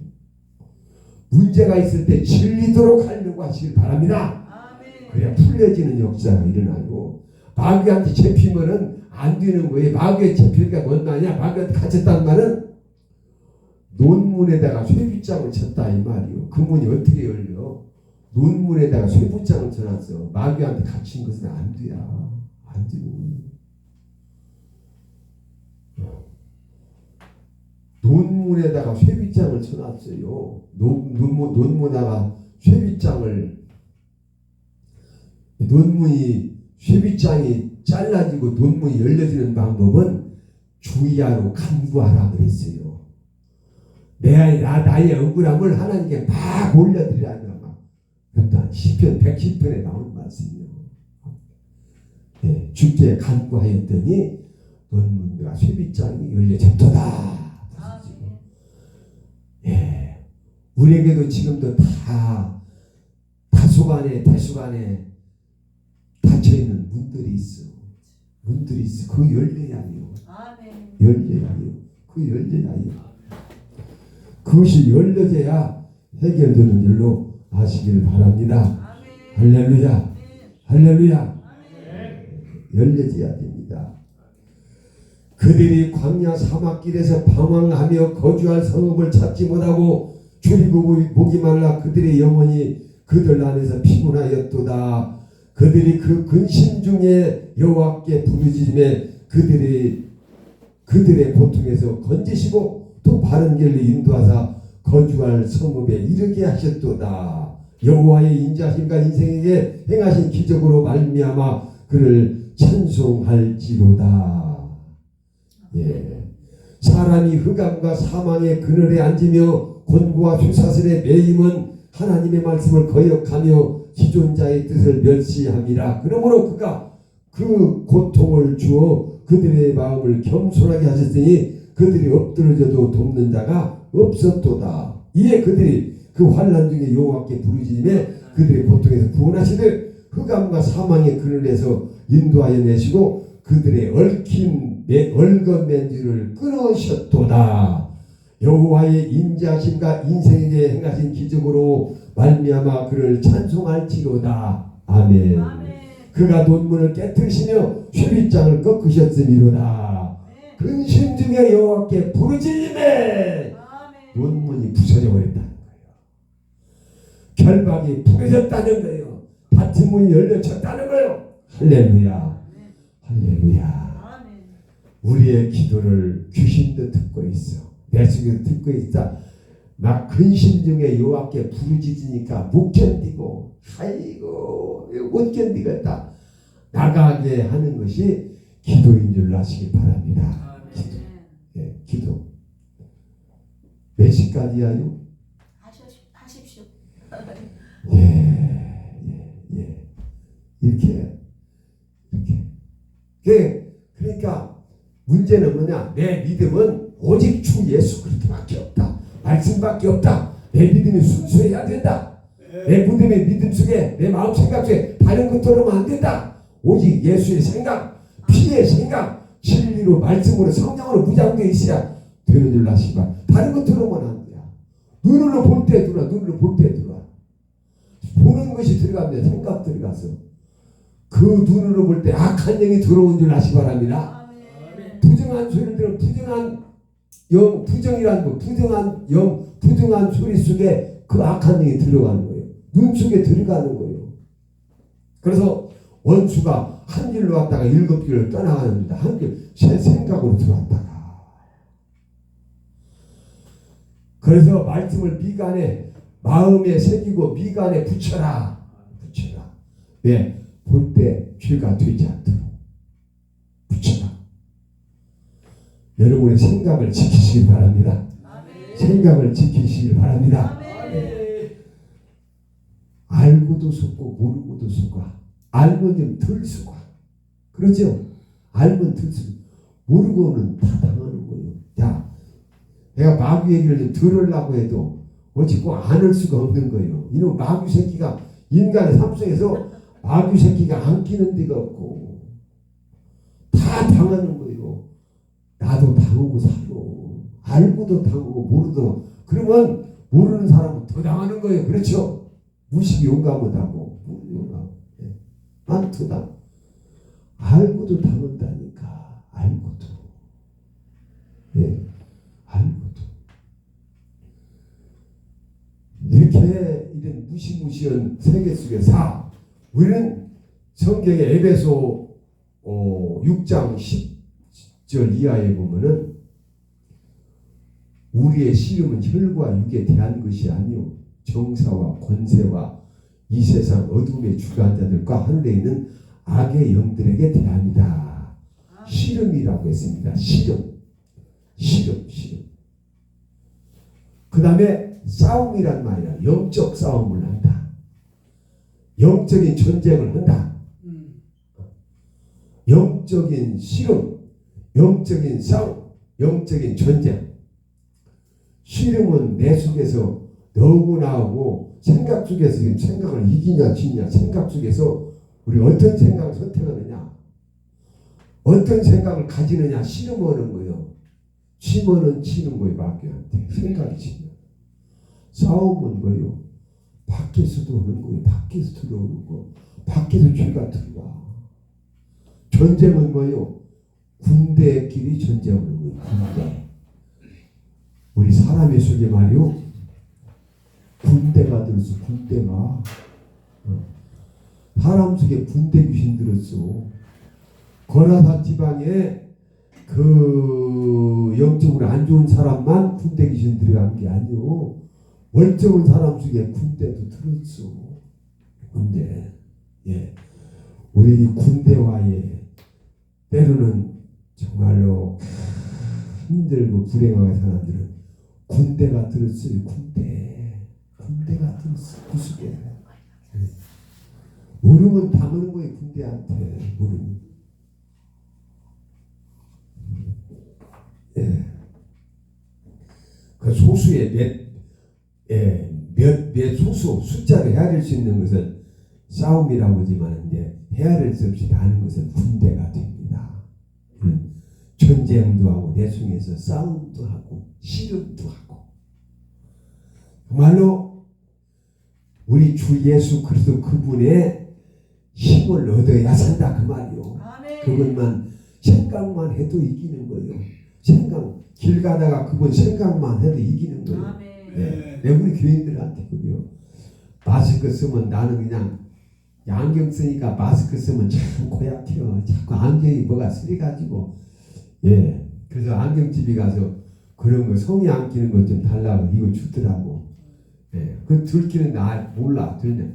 문제가 있을 때 진리도록 하려고 하시길 바랍니다. 아멘. 그래야 풀려지는 역사가 일어나고 마귀한테 잡히면은 안 되는 거예요. 마귀에 잡히니까 뭔 말이냐. 마귀한테 갇혔다는 말은 논문에다가 쇠붙장을 쳤다 이 말이요. 그 문이 어떻게 열려? 논문에다가 쇠붙장을 쳐놨어. 마귀한테 갇힌 것은 안 돼야. 안 돼요. 논문에다가 쇠빗장을 쳐놨어요. 논문에다가 논문이 쇠빗장이 잘라지고 논문이 열려지는 방법은 주의하고 간구하라 그랬어요. 나의 억울함을 하나님께 막 올려드리라. 일단 시편 110편에 나오는 말씀이요. 네, 주께 간구하였더니 논문과 쇠빗장이 열려졌도다. 예, 우리에게도 지금도 다 다소간에 대수간에 닫혀있는 문들이 있어. 그 열려야 해요. 아멘. 그 열려야 해요. 그것이 열려져야 해결되는 줄로 아시길 바랍니다. 아멘. 할렐루야. 할렐루야. 열려져야 됩니다. 그들이 광야 사막길에서 방황하며 거주할 성읍을 찾지 못하고 줄이고 목이 말라 그들의 영혼이 그들 안에서 피곤하였도다. 그들이 그 근심 중에 여호와께 부르짖음에 그들의 고통에서 건지시고 또 바른 길로 인도하사 거주할 성읍에 이르게 하셨도다. 여호와의 인자심과 인생에게 행하신 기적으로 말미암아 그를 찬송할지로다. 예. 사람이 흑암과 사망의 그늘에 앉으며 곤고와 쇠사슬에 매임은 하나님의 말씀을 거역하며 지존자의 뜻을 멸시함이라. 그러므로 그가 그 고통을 주어 그들의 마음을 겸손하게 하셨으니 그들이 엎드러져도 돕는 자가 없었도다. 이에 그들이 그 환난 중에 여호와께 부르짖음에 그들의 고통에서 구원하시되 흑암과 사망의 그늘에서 인도하여 내시고 그들의 얽힌 얼건 줄을 끊으셨도다. 여호와의 인자심과 인생에게 행하신 기적으로 말미암아 그를 찬송할지로다. 아멘. 아멘. 그가 논문을 깨뜨리시며 쇠빗장을 꺾으셨음이로다. 근심 중에 여호와께 부르짖음에 아멘. 논문이 부서져 버렸다는 거예요. 결박이 부러졌다는 거예요. 닫힌 문이 열려졌다는 거예요. 할렐루야. 할렐루야. 아멘. 우리의 기도를 귀신도 듣고 있어. 내 속에도 듣고 있다. 막 근심 중에 여호와께 부르짖으니까 못 견디고 아이고 못 견디겠다 나가게 하는 것이 기도인 줄 아시기 바랍니다. 기도. 예, 기도. 몇 시까지야요? 하십시오. 예. 이렇게. 그러니까 문제는 뭐냐? 내 믿음은 오직 주 예수 그리스도밖에 없다. 말씀밖에 없다. 내 믿음이 순수해야 된다. 내 믿음 속에 내 마음 생각 속에 다른 것 들어오면 안 된다. 오직 예수의 생각, 피의 생각, 진리로 말씀으로 성령으로 무장되어 있어야 되는 줄 아시바. 다른 것 들어오면 안 돼. 눈으로 볼 때 들어와. 눈으로 볼 때 들어와. 보는 것이 들어가면 생각 들어가서 그 눈으로 볼 때 악한 영이 들어온 줄 아시기 바랍니다. 아멘. 부정한 소리를 들어 부정한 영, 부정이란 거, 부정한 영, 부정한 소리 속에 그 악한 영이 들어가는 거예요. 눈 속에 들어가는 거예요. 그래서 원수가 한 길로 왔다가 7길을 떠나가는데 한 길, 새 생각으로 들어왔다가. 그래서 말씀을 미간에 마음에 새기고 미간에 붙여라. 왜? 볼 때 죄가 되지 않도록 붙여라. 여러분의 생각을 지키시기 바랍니다. 아멘. 생각을 지키시기 바랍니다. 아멘. 알고도 속고 모르고도 속아. 알면 좀 덜 속아. 그렇죠? 알면 덜 속아. 모르고는 다 당하는 거예요. 자, 내가 마귀 얘기를 좀 들으려고 해도 어찌 꼭 안 할 수가 없는 거예요. 이놈 마귀 새끼가 인간의 삶 속에서 마귀 새끼가 안 끼는 데가 없고 다 당하는 거예요. 나도 당하고 살아. 알고도 당하고 모르도. 그러면 모르는 사람은 더 당하는 거예요. 그렇죠? 무식이 용감하다고. 난 더 당. 알고도 당한다니까. 알고도. 예, 알고도. 이렇게 이런 무시무시한 세계 속에서 우리는 성경의 에베소 6장 10절 이하에 보면은 우리의 시름은 혈과 육에 대한 것이 아니요 정사와 권세와 이 세상 어둠의 주관 자들과 하늘에 있는 악의 영들에게 대합니다. 시름이라고 했습니다. 시름. 그 다음에 싸움이란 말이야. 영적 싸움을 한다. 영적인 전쟁을 한다. 영적인 시름, 영적인 싸움, 영적인 전쟁. 시름은 내 속에서 너구나 하고 생각 속에서 지금 생각을 이기냐 지냐 생각 속에서 우리 어떤 생각을 선택하느냐 어떤 생각을 가지느냐 시름하는 거예요. 치면은 치는 거예요. 마귀한테 생각이 치면. 싸움은 거예요. 밖에서도 오는 거예요. 밖에서 들어오는 거. 밖에서 죄가 들어와. 전쟁은 뭐예요? 군대끼리 전쟁하는 거예요. 군대. 우리 사람의 속에 말이요. 군대가 들었어. 군대가. 사람 속에 군대 귀신 들었어. 거라사 지방에 그 영적으로 안 좋은 사람만 군대 귀신 들어간 게 아니오. 멀쩡한 사람 속에 군대도 들었어. 군대. 예. 우리 군대와의 때로는 정말로 힘들고 불행한 사람들은 군대가 들었어요. 군대가 들었어. 그 속에. 모르면 당하는 거예요. 군대한테. 모르면. 예. 그 소수의 몇 소수 숫자를 헤아릴 수 있는 것은 싸움이라고 하지만 이제 헤아릴 수 없이 가는 것은 군대가 됩니다. 전쟁도 하고 내숭에서 싸움도 하고 씨름도 하고 정말로 우리 주 예수 그리스도 그분의 힘을 얻어야 산다 그 말이요. 아멘. 그것만 생각만 해도 이기는 거예요. 생각 길 가다가 그분 생각만 해도 이기는 거예요. 아멘. 네. 우리 교인들한테 그래요. 마스크 쓰면 나는 그냥 안경 쓰니까 마스크 쓰면 참 고약해요. 자꾸 안경이 뭐가 쓰리가지고 그래서 안경집에 가서 그런 거 성이 안 끼는 것 좀 달라고 이거 주더라고. 그 들키는 나 몰라 들냐.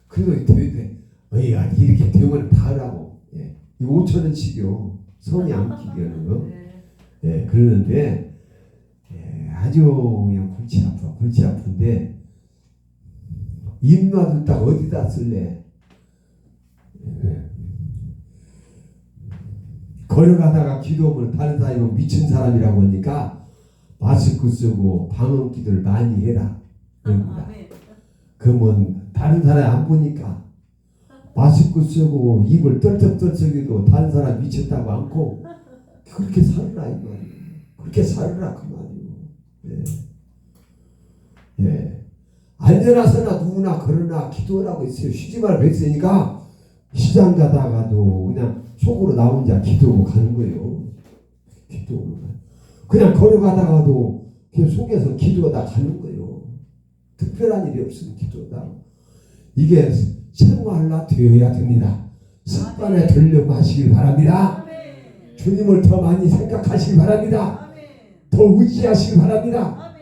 그래도 돼. 이렇게 되면 다 하라고. 이거 5,000원씩이요. 성이 안 끼게 하는 거. 그러는데 아주 그냥 골치 아픈데 입 놔뒀다가 어디다 쓸래? 걸어가다가 기도하면 다른 사람이 미친 사람이라고 하니까 마스크 쓰고 방언 기도를 많이 해라. 그럽니다. 그러면 다른 사람 안 보니까 마스크 쓰고 입을 떨쩍떨쩍해도 다른 사람 미쳤다고 않고 그렇게 살아라 이 말이에요. 그렇게 살아라 그 말이에요. 안전하서나 누구나 그러나 기도하라고 있어요. 쉬지 말고 했으니까 시장 가다가도 그냥 속으로 나 혼자 기도하고 가는 거예요. 기도하고 그냥 걸어가다가도 그냥 속에서 기도하다 가는 거예요. 특별한 일이 없으면 기도하다. 이게 생활화 되어야 됩니다. 습관에 들려고 하시길 바랍니다. 주님을 더 많이 생각하시기 바랍니다. 더 의지하시기 바랍니다.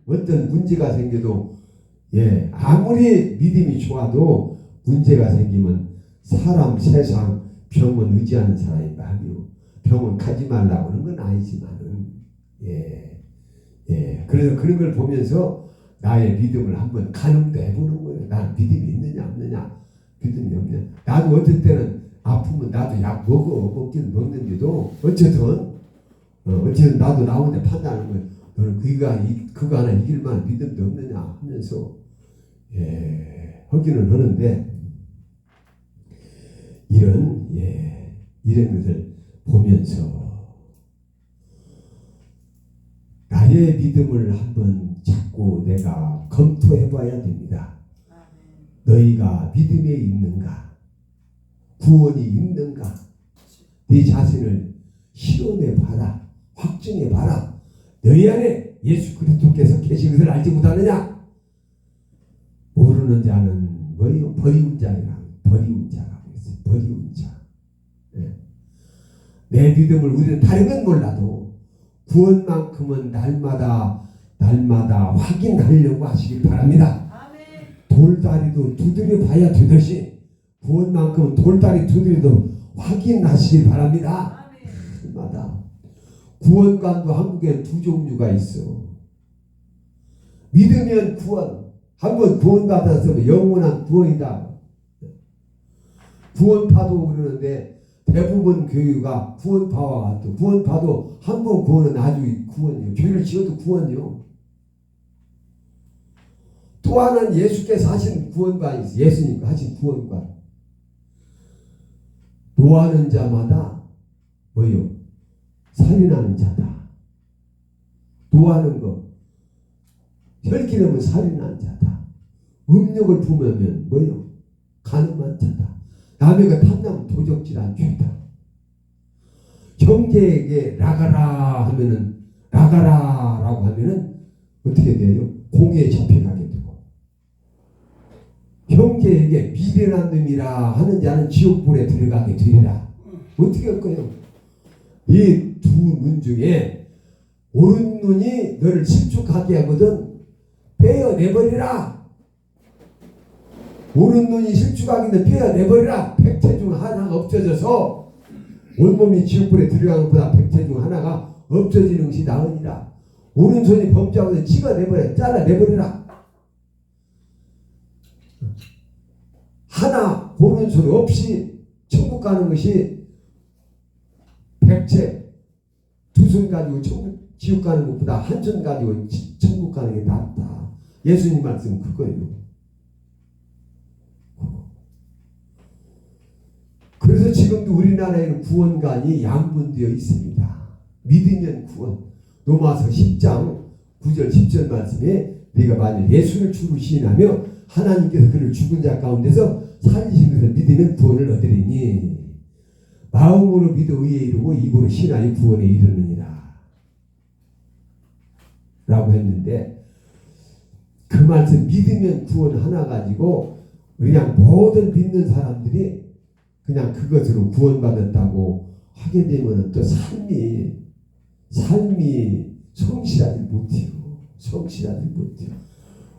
어떤 문제가 생겨도 아무리 믿음이 좋아도 문제가 생기면 사람, 세상, 병원 의지하는 사람이 많이요. 병원 가지 말라고 하는 건 아니지만은 그래서 그런 걸 보면서 나의 믿음을 한번 가늠도 해보는 거예요. 난 믿음이 있느냐 없느냐. 믿음이 없느냐. 나도 어떨 때는 아프면 나도 약 먹기는 먹는데도 어쨌든 나도 나 혼자 판단하는 거예요. 너는 그거 하나 이길 만한 믿음도 없느냐 하면서 하기는 하는데 이런 것을 보면서 나의 믿음을 한번 자꾸 내가 검토해 봐야 됩니다. 너희가 믿음에 있는가? 구원이 있는가? 네 자신을 실험해 봐라. 확증해 봐라. 너희 안에 예수 그리스도께서 계신 것을 알지 못하느냐? 모르는 자는 뭐예요? 버리운 자라고 했어요. 버리운 자. 내 믿음을 우리는 다른 건 몰라도 구원만큼은 날마다 확인하려고 하시길 바랍니다. 돌다리도 두드려 봐야 되듯이 구원만큼은 돌다리 두드려도 확인하시길 바랍니다. 날마다. 구원관도 한국에 두 종류가 있어. 믿으면 구원. 한번 구원받았으면 영원한 구원이다. 구원파도 그러는데 대부분 교회가 구원파와 같아. 구원파도 한 번 구원은 아주 구원이에요. 죄를 지어도 구원이요. 또 하나는 예수께서 하신 구원관이 있어요. 예수님과 하신 구원관. 노하는 자마다 뭐요? 살인하는 자다. 노하는 거. 혈기름은 살인하는 자다. 음욕을 품으면 뭐요? 가늠한 자다. 남의 것 탐나면 도적질한 죄다. 형제에게 나가라라고 하면은 어떻게 돼요? 공에 잡혀가게 되고, 형제에게 미련한 놈이라 하는 자는 지옥불에 들어가게 되리라. 어떻게 할 거예요? 이 두 눈 중에 오른 눈이 너를 실족하게 하거든 빼어내버리라. 오른 눈이 실축하기는 빼어내버리라. 백체 중 하나가 없어져서 온몸이 지옥불에 들어가는 것보다 백체 중 하나가 없어지는 것이 나으니라. 오른손이 범죄하고서 찍어내버려. 잘라내버리라. 하나 오른손 없이 천국 가는 것이 백체 두 손 가지고 지옥 가는 것보다 한 손 가지고 천국 가는 게 낫다. 예수님 말씀 그거예요. 그래서 지금도 우리나라에는 구원관이 양분되어 있습니다. 믿으면 구원. 로마서 10장 9절 10절 말씀에 네가 만일 예수를 주로 시인하며 하나님께서 그를 죽은 자 가운데서 살리신 것을 믿으면 구원을 얻으리니 마음으로 믿어 의에 이르고 입으로 신하여 구원에 이르느니라 라고 했는데, 그 말씀 믿으면 구원 하나 가지고 그냥 모든 믿는 사람들이 그냥 그것으로 구원받았다고 하게 되면 또 삶이 성실하지 못해요. 성실하지 못해요.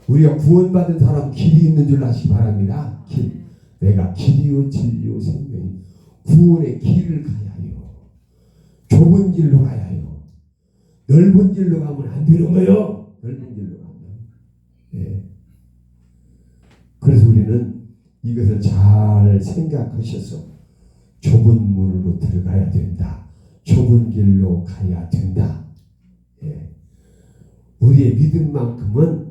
우리가 구원받은 사람 길이 있는 줄 아시기 바랍니다. 길. 내가 길이요 진리요 생명이 구원의 길을 가야 해요. 좁은 길로 가야 해요. 넓은 길로 가면 안 되는 거예요. 넓은 길로 가면. 예. 그래서 우리는 이것을 잘 생각하셔서 좁은 문으로 들어가야 된다. 좁은 길로 가야 된다. 예. 우리의 믿음만큼은,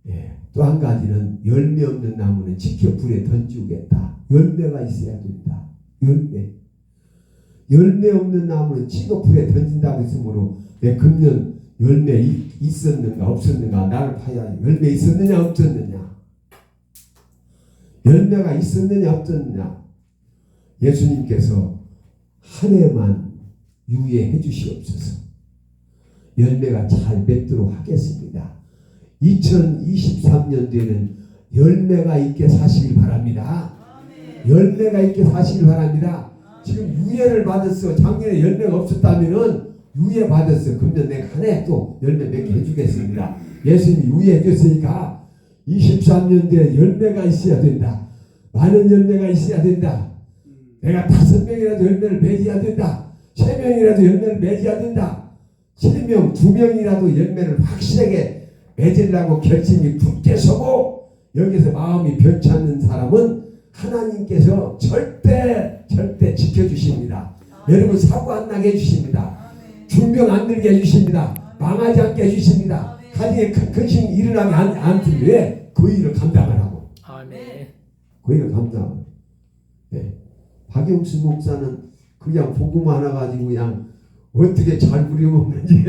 예. 또 한 가지는 열매 없는 나무는 지켜 불에 던지겠다. 열매가 있어야 된다. 열매 없는 나무는 찍어 불에 던진다고 했으므로 내 금년 열매 있었는가 없었는가 나를 봐야 열매 있었느냐 없었느냐, 열매가 있었느냐 없었느냐. 예수님께서 한 해만 유예해 주시옵소서. 열매가 잘 맺도록 하겠습니다. 2023년도에는 열매가 있게 사시길 바랍니다. 열매가 있게 사시길 바랍니다. 지금 유예를 받았어. 작년에 열매가 없었다면은 유예 받았어. 그러면 내가 한 해 또 열매 맺게 해주겠습니다. 예수님이 유예해 줬으니까 23년도에 열매가 있어야 된다. 많은 열매가 있어야 된다. 내가 5명이라도 열매를 맺어야 된다. 3명이라도 열매를 맺어야 된다. 3명, 2명이라도 열매를 확실하게 맺으려고 결심이 굳게 서고 여기서 마음이 변치 않는 사람은 하나님께서 절대 지켜주십니다. 여러분 사고 안 나게 해주십니다. 중병 안 들게 해주십니다. 망하지 않게 해주십니다. 가정에 큰 근심이 일어나게 않기 위해 그 일을 감당하라고. 아멘. 그 일을 감당하고. 예. 박영수 목사는 그냥 복음 하나 가지고 그냥 어떻게 잘 부려먹는지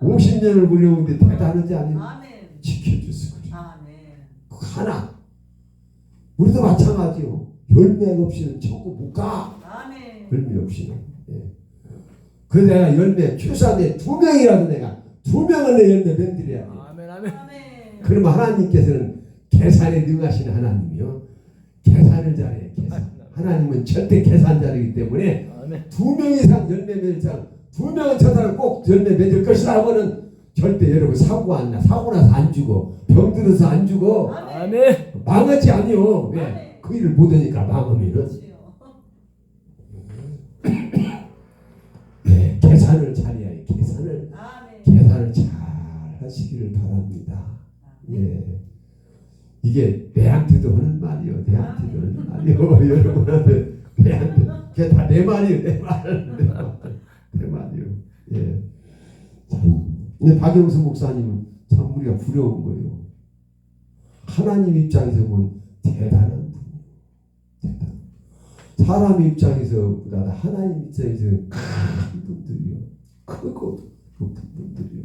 50년을 부려먹는데 대단하지 않아요? 지켜줬어. 그래. 하나. 우리도 마찬가지요. 열매 없이는 천국 못 가. 열매 없이는. 예. 그래서 내가 열매 최소한 2명이라도 내가 2명을 내 열매 맺드려야 돼. 아멘. 그러면 하나님께서는 계산에 능하신 하나님이요. 계산을 잘해. 계산. 하나님은 절대 계산자이기 때문에 아멘. 2명 이상 열매 맺을 사람, 2명은 저 사람 꼭 열매 맺을 것이다 하고는 절대 여러분 사고 안 나. 사고 나서 안 죽어. 병 들어서 안 죽어. 아멘. 망하지 아니요. 왜? 그 일을 못하니까 망하면은. 네, 계산을 잘해야 해. 계산을 잘 하시기를 바랍니다. 예. 이게 내한테도 하는 말이요. 내한테도 하는 말이요. 여러분한테 내한테 그게 다 내 말이요. 내 말이요. 예. 참. 근데 박영수 목사님은 참 우리가 부러운 거예요. 하나님 입장에서 보면 대단한 분이에요. 대단. 사람 입장에서보다 하나님 입장에서 큰 분들이요. 크고 높은 분들이요.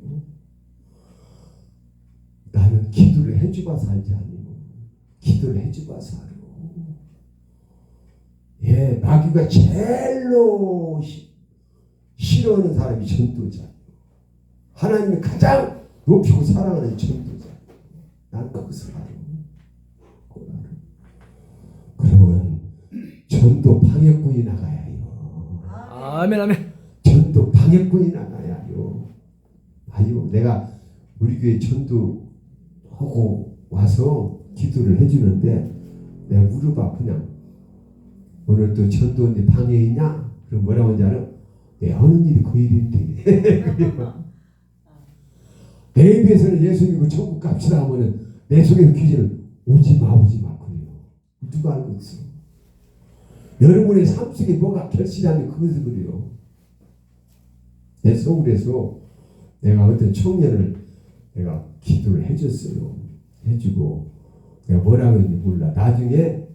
나는 기도를 해주고 살지 아니고 기도를 해주고 살아. 예, 마귀가 제일로 싫어하는 사람이 전도자예요. 하나님이 가장 높이고 사랑하는 전도자. 난 그것을 알아. 그러면 전도 방해꾼이 나가야 해요. 아멘. 전도 방해꾼이 나가야 해요. 아유, 내가 우리 교회 전도하고 와서 기도를 해주는데 내가 물어봐. 그냥 오늘 또 전도인데 방해 있냐? 그럼 뭐라고 하는지 알아? 내 하는 일이 그 일인데. 내 입에서는 예수 믿고 천국 갑시다 하면은 내 속에 귀신은 오지 마 그래요. 누가 알고 있어? 여러분의 삶 속에 뭐가 결실하면 그것을 그래요. 내 서울에서 내가 어떤 청년을 내가 기도를 해줬어요. 해주고 내가 뭐라고 했는지 몰라. 나중에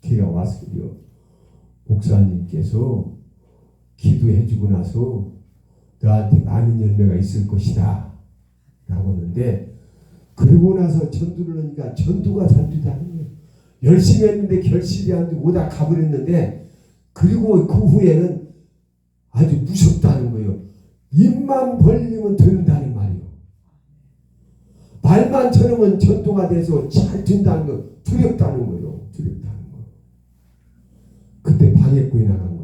걔가 와서 그래요. 목사님께서 기도해주고 나서 너한테 많은 열매가 있을 것이다 라고 하는데, 그러고 나서 전도를 하니까 전도가 잘 되다는 거예요. 열심히 했는데 결실이 안 되고 오다 가버렸는데, 그리고 그 후에는 아주 무섭다는 거예요. 입만 벌리면 된다는 말이에요. 말만 저러면 전도가 돼서 잘 된다는 거, 두렵다는 거예요. 두렵다는 거. 그때 방해꾼이 나간 거예요.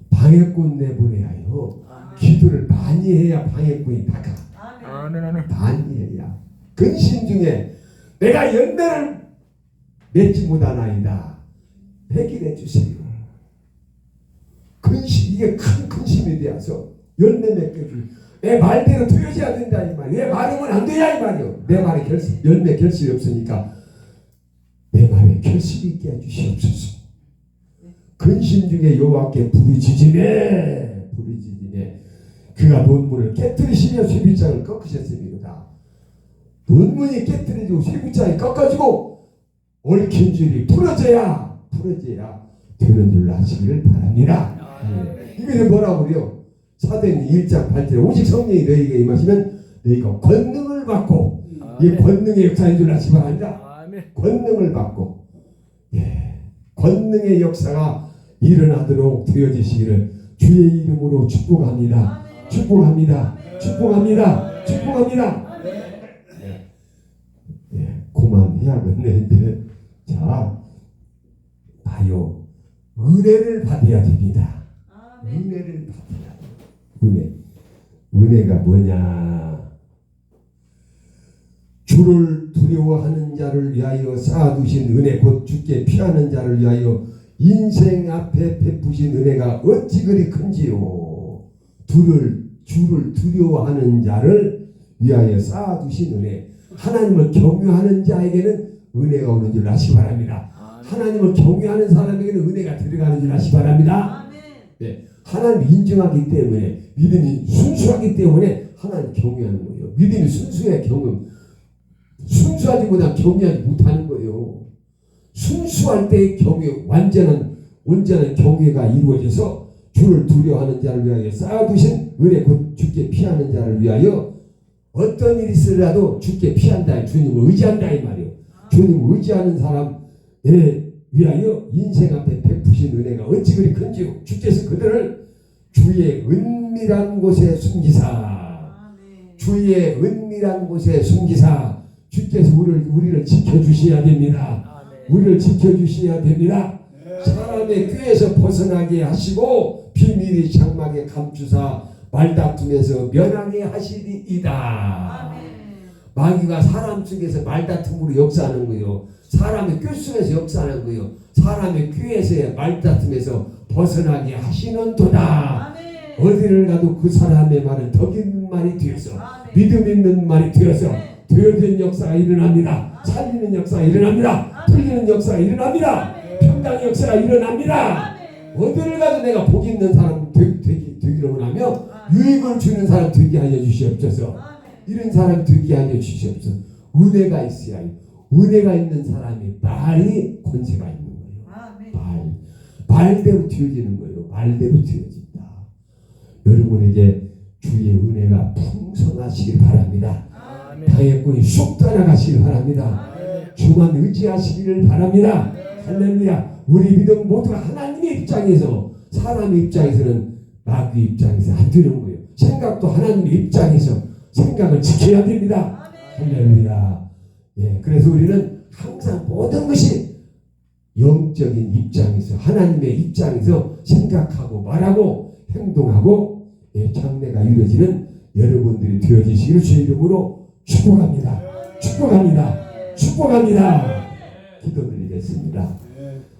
방해꾼 내보내야 해요. 기도를 많이 해야 방해꾼이 나가. 많이 해야. 근심 중에 내가 열매를 맺지 못하나이다. 해결해 주세요. 근심, 이게 큰 근심이 되어서 열매 맺게 주. 내 말대로 되어져야 된다 이 말이에요. 내 말하면 안 돼야 이 말이에요. 내 말에 열매 결실이 없으니까 내 말에 결실이 있게 해주시옵소서. 근심 중에 여호와께 부르짖으매 그가 논문을 깨뜨리시며 쇠빗장을 꺾으셨습니다. 논문이 깨뜨려지고 쇠빗장이 꺾어지고 얽힌 줄이 풀어져야 되는 줄로 하시기를 바랍니다. 이게 뭐라고 그래요? 사도행전 1장 8절에 오직 성령이 너희에게 임하시면 너희가 권능을 받고, 이 권능의 역사인 줄 아시기 바랍니다. 권능을 받고, 권능의 역사가 일어나도록 되어지시기를 주의 이름으로 축복합니다. 축복합니다. 그만해야겠네. 자, 봐요. 은혜를 받아야 됩니다. 은혜를 받아야 돼요. 은혜가 뭐냐? 주를 두려워하는 자를 위하여 쌓아두신 은혜, 곧 주께 피하는 자를 위하여 인생 앞에 베푸신 은혜가 어찌 그리 큰지요. 주를 두려워하는 자를 위하여 쌓아두신 은혜. 하나님을 경외하는 자에게는 은혜가 오는 줄 아시기 바랍니다. 하나님을 경외하는 사람에게는 은혜가 들어가는 줄 아시기 바랍니다. 네, 하나님 인정하기 때문에, 믿음이 순수하기 때문에 하나님 경외하는 거예요. 믿음이 순수해. 순수하지 못하면 경외하지 못하는 거예요. 순수할 때의 경외, 온전한 경외가 이루어져서 주를 두려워하는 자를 위하여 쌓아두신 은혜, 곧 주께 피하는 자를 위하여 어떤 일이 있으라도 주께 피한다. 주님을 의지한다 이 말이에요. 주님을 의지하는 사람에 위하여 인생 앞에 베푸신 은혜가 어찌 그리 큰지요. 주께서 그들을 주의 은밀한 곳에 숨기사, 주의 은밀한 곳에 숨기사, 주께서 우리를 지켜주셔야 됩니다. 우리를 지켜주셔야 됩니다. 사람의 꾀에서 벗어나게 하시고 비밀의 장막에 감추사 말다툼에서 면하게 하시리이다. 마귀가 사람 속에서 말다툼으로 역사하는 거예요. 사람의 꾀 속에서 역사하는 거예요. 사람의 꾀에서의 말다툼에서 벗어나게 하시는도다. 어디를 가도 그 사람의 말은 덕 있는 말이 되어서, 믿음 있는 말이 되어서 되어진 역사가 일어납니다. 살리는 역사가 일어납니다. 풀리는 역사가 일어납니다. 평강의 역사가 일어납니다. 어디를 가도 내가 복 있는 사람 되기로 원하며 유익을 주는 사람 되게 하여 주시옵소서. 이런 사람 되게 하여 주시옵소서. 은혜가 있어야 해요. 은혜가 있는 사람이 말이 권세가 있는 거예요. 말대로 되어지는 거예요. 말대로 되어진다. 여러분에게 주의 은혜가 풍성하시길 바랍니다. 방해꾼이 쑥 떠나가시길 바랍니다. 주만 의지하시기를 바랍니다. 할렐루야. 우리 믿음 모두가 하나님의 입장에서, 사람의 입장에서는 마귀 입장에서 안 되는 거예요. 생각도 하나님의 입장에서 생각을 지켜야 됩니다. 할렐루야. 그래서 우리는 항상 모든 것이 영적인 입장에서, 하나님의 입장에서 생각하고 말하고 행동하고 장래가 이루어지는 여러분들이 되어지시기를 주의 이름으로 축복합니다. 기도드리겠습니다.